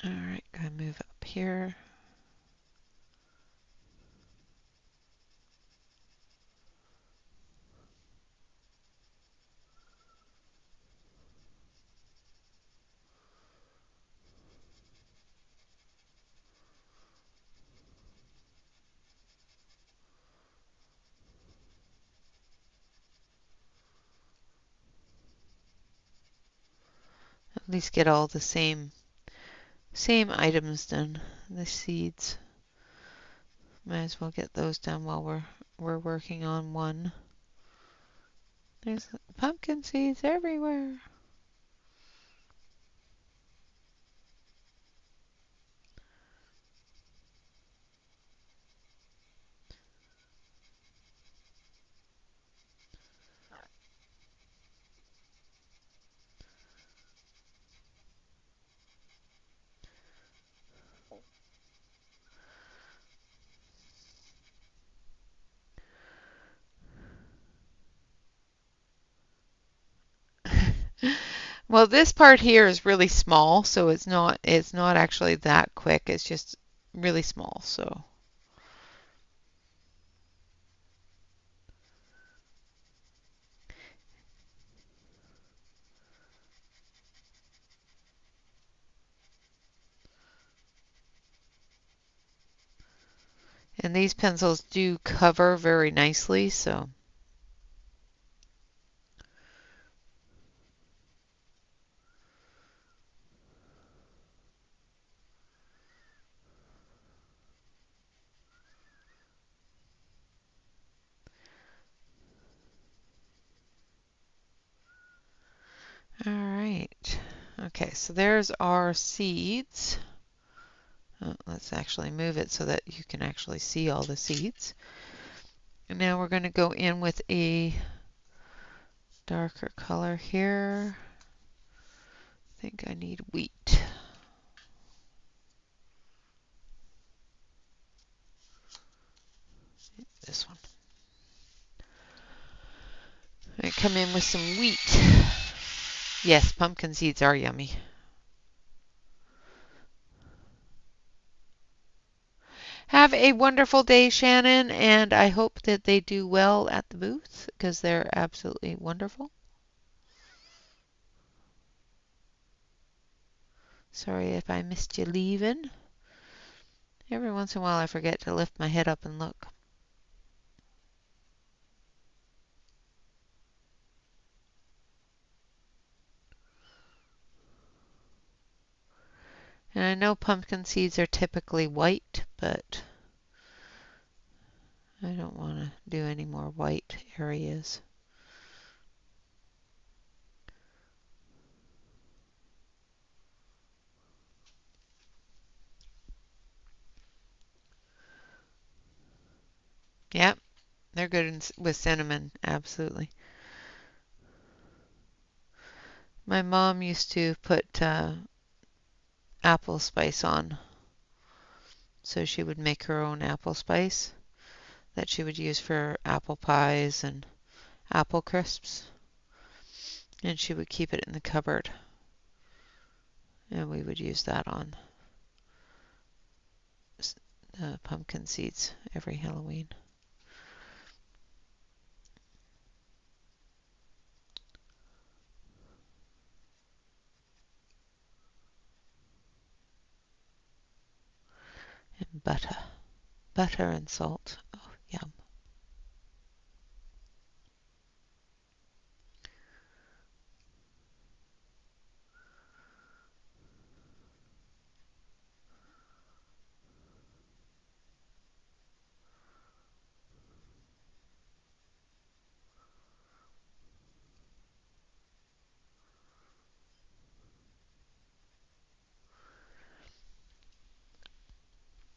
All right, gonna move up here. At least get all the same items done. The seeds. Might as well get those done while we're working on one. There's pumpkin seeds everywhere. Well, this part here is really small, so it's not actually that quick. It's just really small, so. And these pencils do cover very nicely, so. All right. Okay, so there's our seeds. Oh, let's actually move it so that you can actually see all the seeds. And now we're going to go in with a darker color here. I think I need wheat. This one. I come in with some wheat. Yes, pumpkin seeds are yummy. Have a wonderful day, Shannon, and I hope that they do well at the booth because they're absolutely wonderful. Sorry if I missed you leaving. Every once in a while I forget to lift my head up and look. And I know pumpkin seeds are typically white, but I don't want to do any more white areas. Yep, they're good with cinnamon, absolutely. My mom used to put apple spice on, so she would make her own apple spice that she would use for apple pies and apple crisps. And she would keep it in the cupboard. And we would use that on pumpkin seeds every Halloween. And butter. Butter and salt. Oh, yum.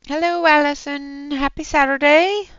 Hello, Allison. Happy Saturday.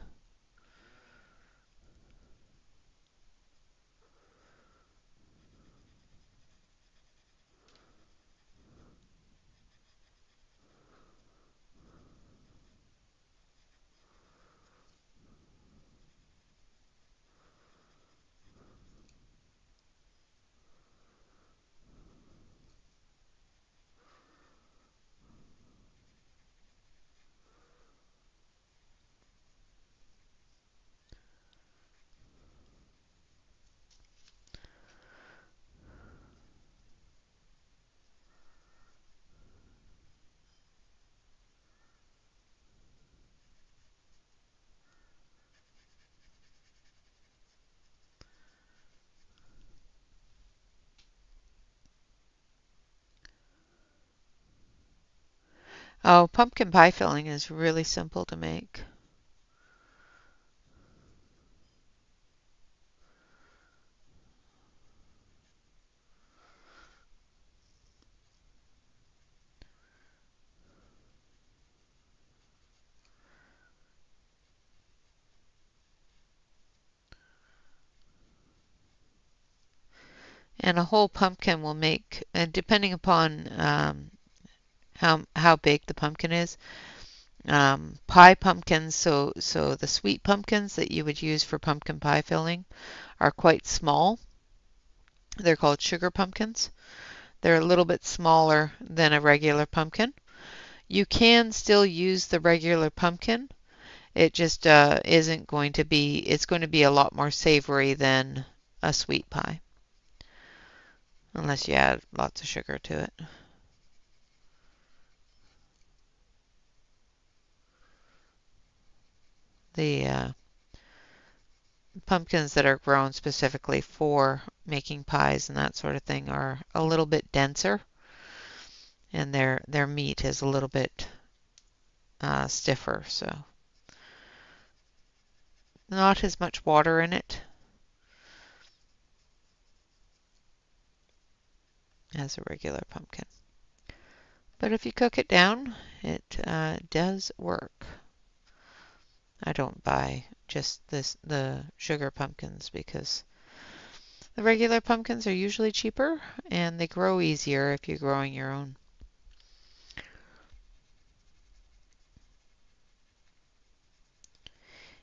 Oh, pumpkin pie filling is really simple to make. And a whole pumpkin will make, and depending upon how big the pumpkin is, pie pumpkins, so the sweet pumpkins that you would use for pumpkin pie filling are quite small. They're called sugar pumpkins. They're a little bit smaller than a regular pumpkin. You can still use the regular pumpkin. It just isn't going to be, it's going to be a lot more savory than a sweet pie, unless you add lots of sugar to it. the pumpkins that are grown specifically for making pies and that sort of thing are a little bit denser, and their meat is a little bit stiffer, so not as much water in it as a regular pumpkin. But if you cook it down, it does work. I don't buy just the sugar pumpkins because the regular pumpkins are usually cheaper and they grow easier if you're growing your own.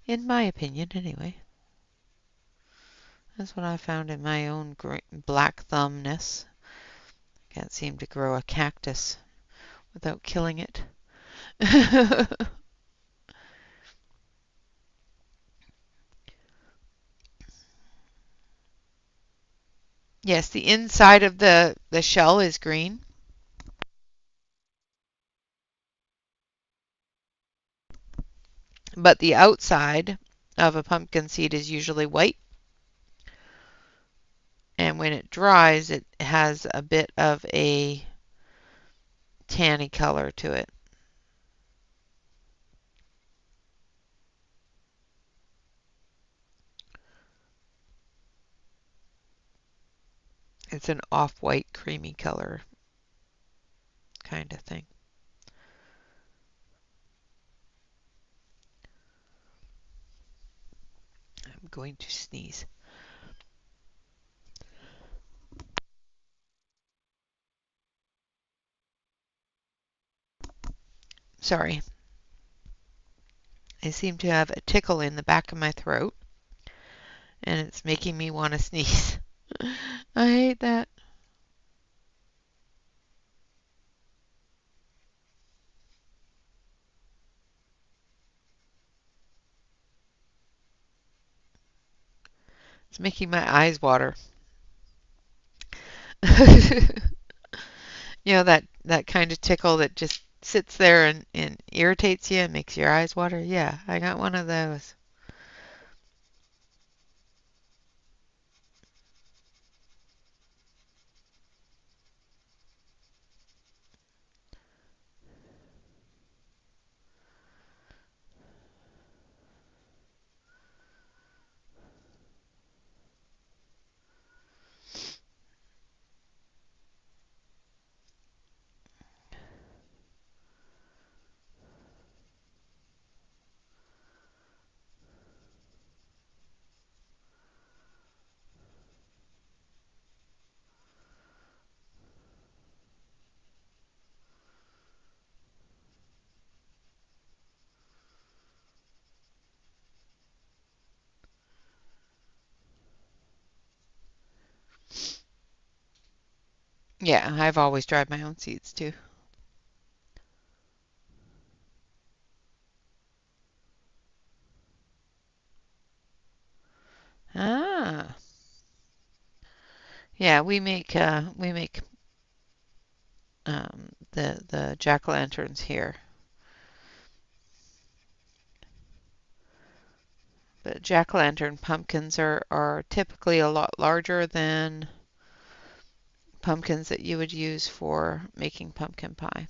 In my opinion, anyway. That's what I found in my own black thumbness. Can't seem to grow a cactus without killing it. Yes, the inside of the shell is green, but the outside of a pumpkin seed is usually white. And when it dries, it has a bit of a tanny color to it. It's an off-white creamy color kind of thing. I'm going to sneeze. Sorry. I seem to have a tickle in the back of my throat, and it's making me want to sneeze. I hate that. It's making my eyes water. You know that kind of tickle that just sits there and irritates you and makes your eyes water? Yeah, I got one of those. Yeah, I've always dried my own seeds too. Ah, yeah, we make the jack-o'-lanterns here. But jack-o'-lantern pumpkins are typically a lot larger than pumpkins that you would use for making pumpkin pie.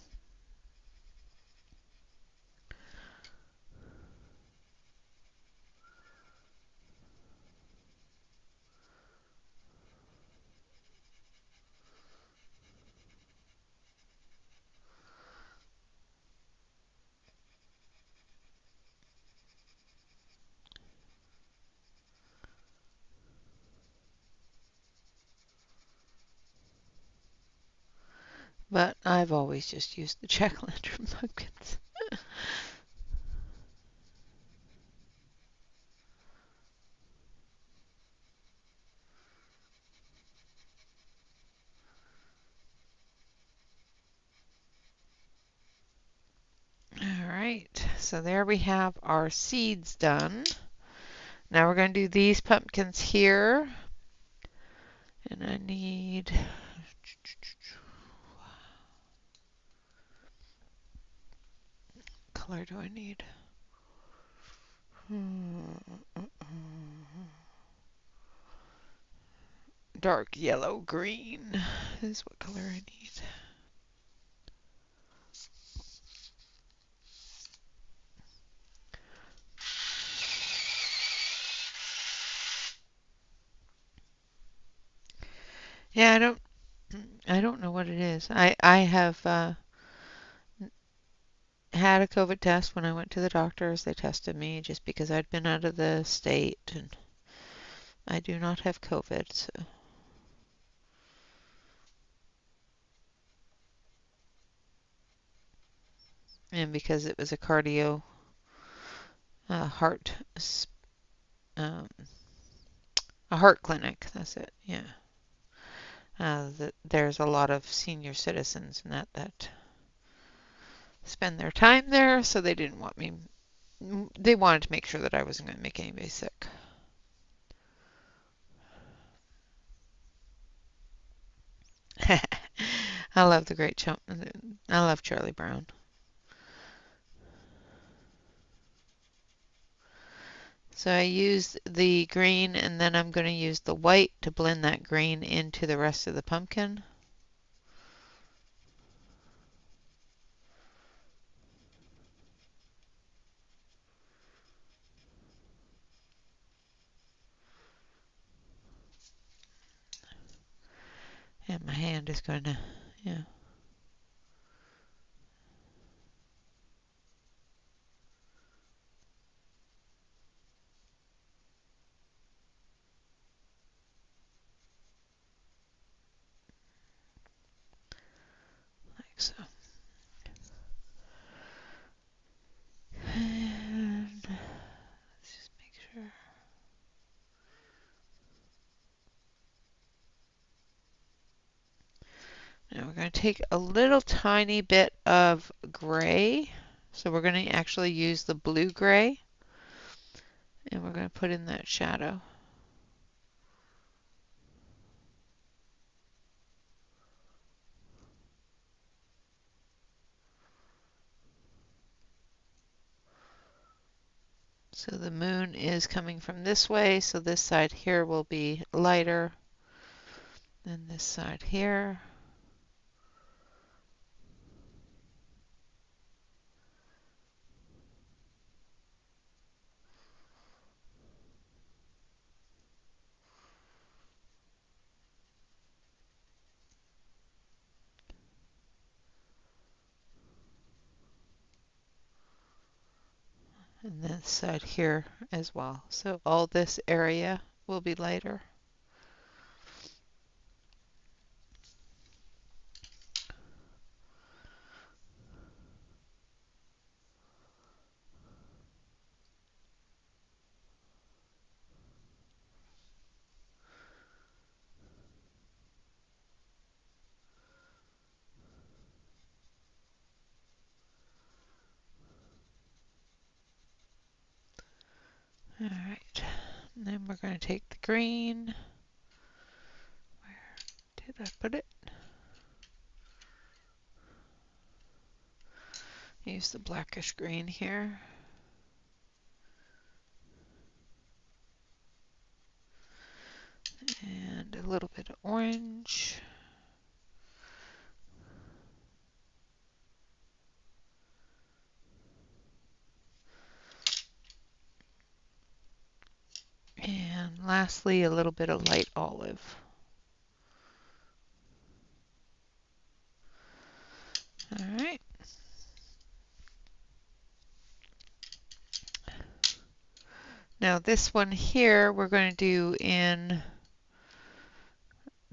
But I've always just used the jack-o'-lantern pumpkins. All right, so there we have our seeds done. Now we're going to do these pumpkins here. And I need, color do I need? Dark yellow green is what color I need. Yeah, I don't know what it is. I have had a COVID test when I went to the doctors. They tested me just because I'd been out of the state, and I do not have COVID. So. And because it was a cardio heart um, a heart clinic, that's it. Yeah. There's a lot of senior citizens and that spend their time there, so they didn't want me. They wanted to make sure that I wasn't going to make anybody sick. I love the great chump. I love Charlie Brown. So I used the green, and then I'm going to use the white to blend that green into the rest of the pumpkin. And my hand is going to, yeah. Like so. And let's just make sure. Now we're going to take a little tiny bit of gray. So we're going to actually use the blue gray. And we're going to put in that shadow. So the moon is coming from this way, so this side here will be lighter than this side here. And this side here as well. So all this area will be lighter. All right, and then we're going to take the green. Where did I put it? Use the blackish green here. And a little bit of orange. And lastly, a little bit of light olive. All right. Now this one here we're going to do in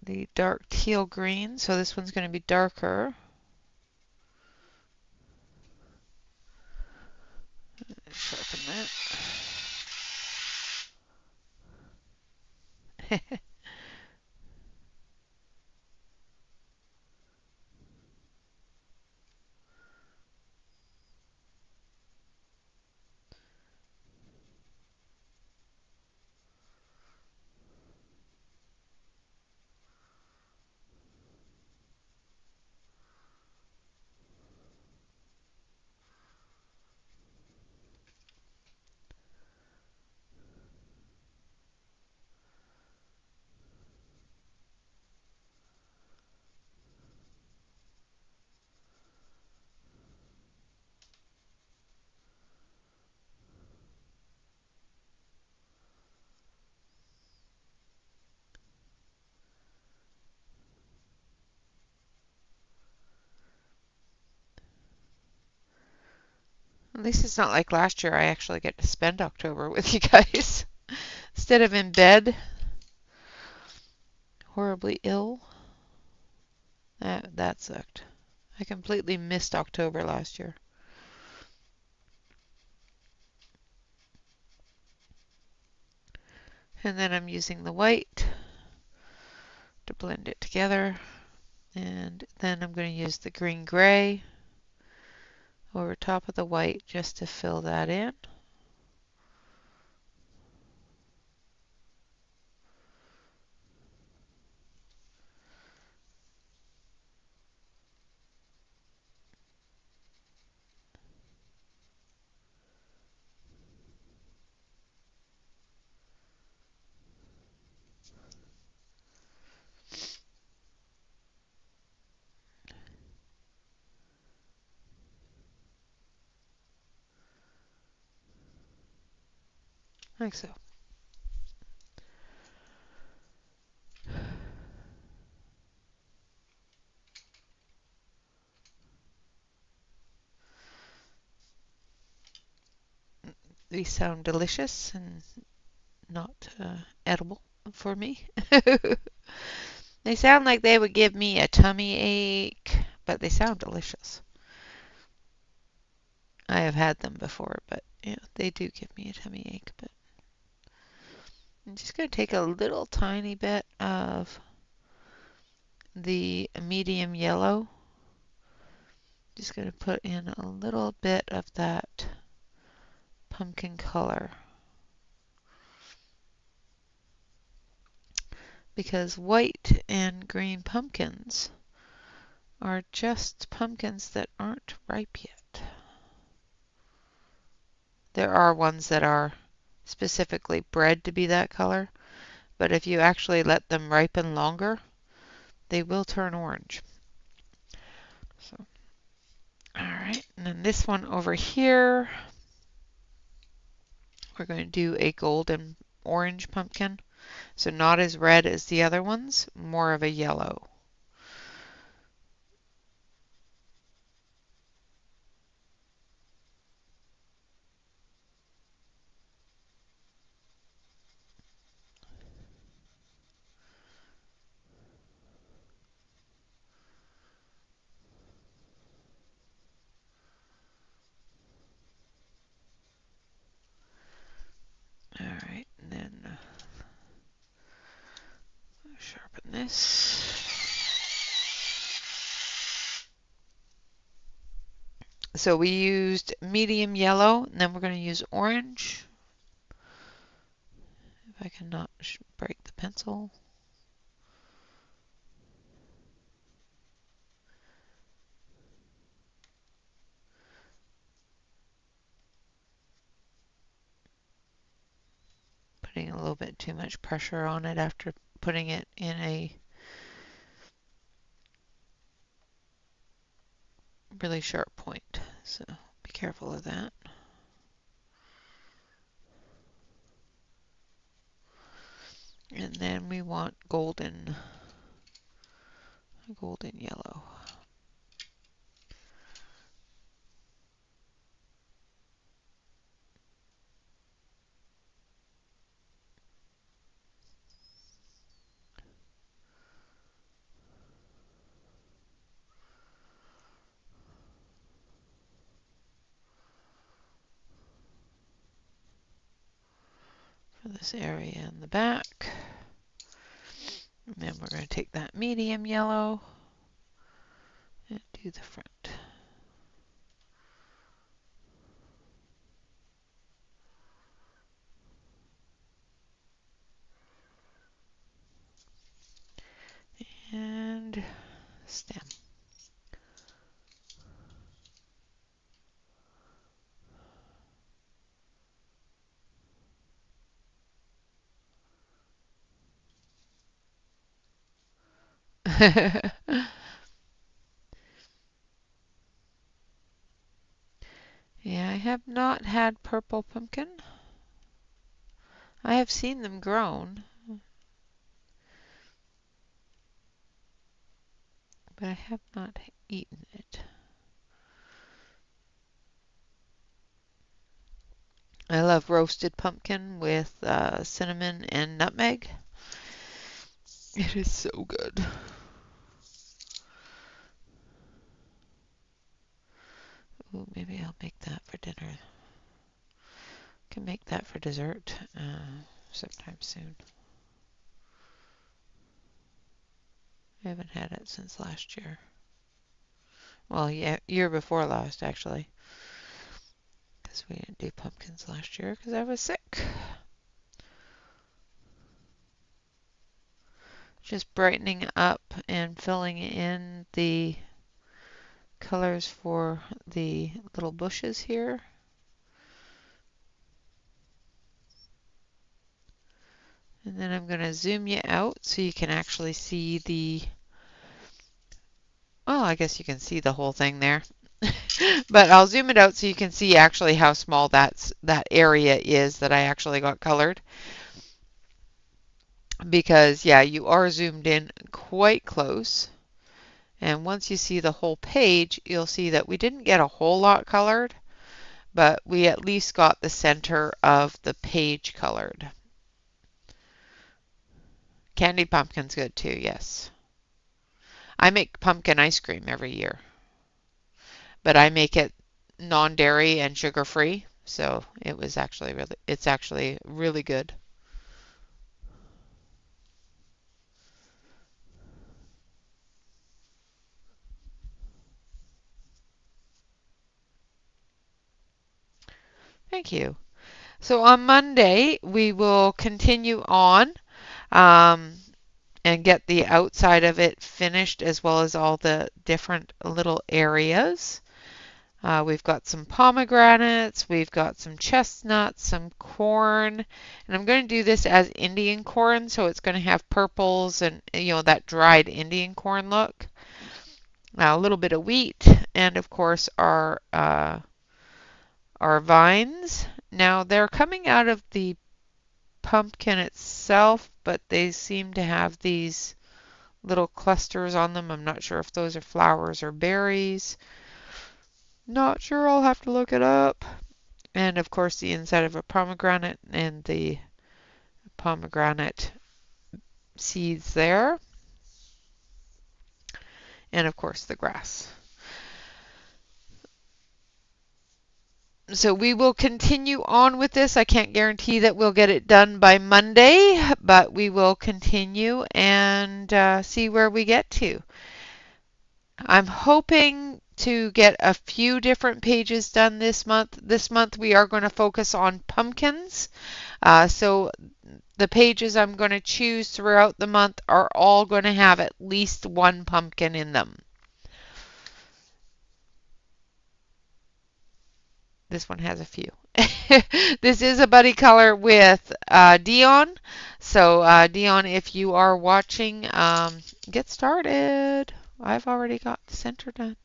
the dark teal green. So this one's going to be darker. Sharpen that. At least it's not like last year I actually get to spend October with you guys instead of in bed, horribly ill. That sucked. I completely missed October last year. And then I'm using the white to blend it together. And then I'm going to use the green gray over top of the white just to fill that in. Like so. These sound delicious and not edible for me. They sound like they would give me a tummy ache, but they sound delicious. I have had them before, but yeah, they do give me a tummy ache. But I'm just going to take a little tiny bit of the medium yellow. Just going to put in a little bit of that pumpkin color. Because white and green pumpkins are just pumpkins that aren't ripe yet. There are ones that are specifically bred to be that color, but if you actually let them ripen longer, they will turn orange. So, all right, and then this one over here, we're going to do a golden orange pumpkin. So not as red as the other ones, more of a yellow. All right, and then sharpen this. So we used medium yellow, and then we're going to use orange. If I cannot break the pencil. Putting a little bit too much pressure on it after putting it in a really sharp point. So be careful of that. And then we want golden yellow. For this area in the back. And then we're going to take that medium yellow and do the front. And stem. Yeah, I have not had purple pumpkin. I have seen them grown, but I have not eaten it. I love roasted pumpkin with cinnamon and nutmeg. It is so good. Ooh, maybe I'll make that for dinner. Can make that for dessert sometime soon. I haven't had it since last year. Well, yeah, year before last actually, because we didn't do pumpkins last year because I was sick. Just brightening up and filling in the colors for the little bushes here. And then I'm going to zoom you out so you can actually see the, well, I guess you can see the whole thing there. But I'll zoom it out so you can see actually how small that area is that I actually got colored. Because, yeah, you are zoomed in quite close. And once you see the whole page, you'll see that we didn't get a whole lot colored, but we at least got the center of the page colored. Candied pumpkin's good too, yes. I make pumpkin ice cream every year, but I make it non-dairy and sugar-free, so it's actually really good. Thank you. So on Monday, we will continue on um, and get the outside of it finished as well as all the different little areas. We've got some pomegranates, we've got some chestnuts, some corn, and I'm going to do this as Indian corn, so it's going to have purples and, you know, that dried Indian corn look. Now a little bit of wheat, and of course our vines. Now they're coming out of the pumpkin itself, but they seem to have these little clusters on them. I'm not sure if those are flowers or berries. Not sure, I'll have to look it up. And of course the inside of a pomegranate and the pomegranate seeds there. And of course the grass. So we will continue on with this. I can't guarantee that we'll get it done by Monday, but we will continue and see where we get to. I'm hoping to get a few different pages done this month. This month we are going to focus on pumpkins. So the pages I'm going to choose throughout the month are all going to have at least one pumpkin in them. This one has a few. This is a buddy color with Dion. So Dion, if you are watching, get started. I've already got the center done.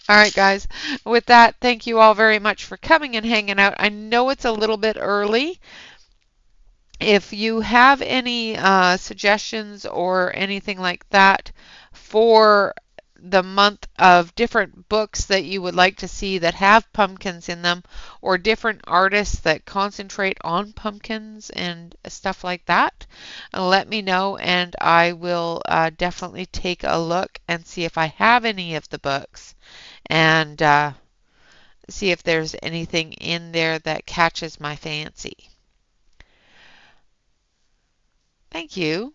All right, guys. With that, thank you all very much for coming and hanging out. I know it's a little bit early. If you have any suggestions or anything like that for the month of different books that you would like to see that have pumpkins in them, or different artists that concentrate on pumpkins and stuff like that, let me know and I will definitely take a look and see if I have any of the books and see if there's anything in there that catches my fancy. Thank you.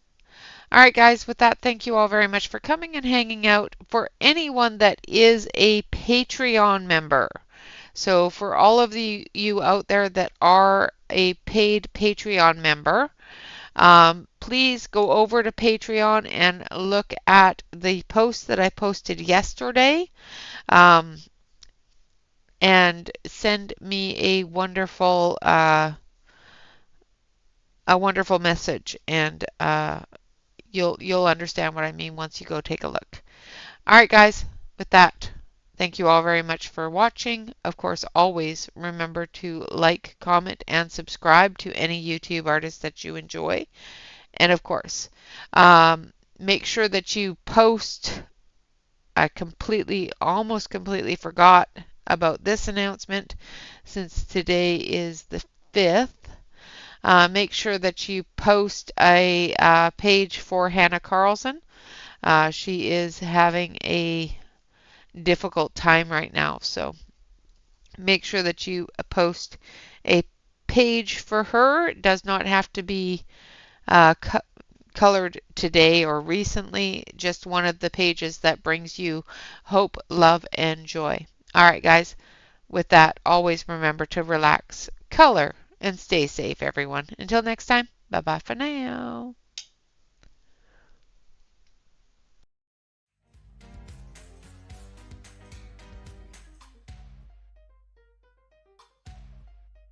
All right, guys, with that, thank you all very much for coming and hanging out. For anyone that is a Patreon member, so for all of you out there that are a paid Patreon member, please go over to Patreon and look at the post that I posted yesterday and send me a wonderful message and you'll understand what I mean once you go take a look. All right, guys, with that, thank you all very much for watching. Of course, always remember to like, comment, and subscribe to any YouTube artist that you enjoy. And of course, make sure that you post. I almost completely forgot about this announcement, since today is the 5th. Make sure that you post a page for Hannah Carlson. She is having a difficult time right now, so make sure that you post a page for her. It does not have to be colored today or recently, just one of the pages that brings you hope, love, and joy. All right, guys, with that, always remember to relax, color, and stay safe, everyone. Until next time, bye bye for now.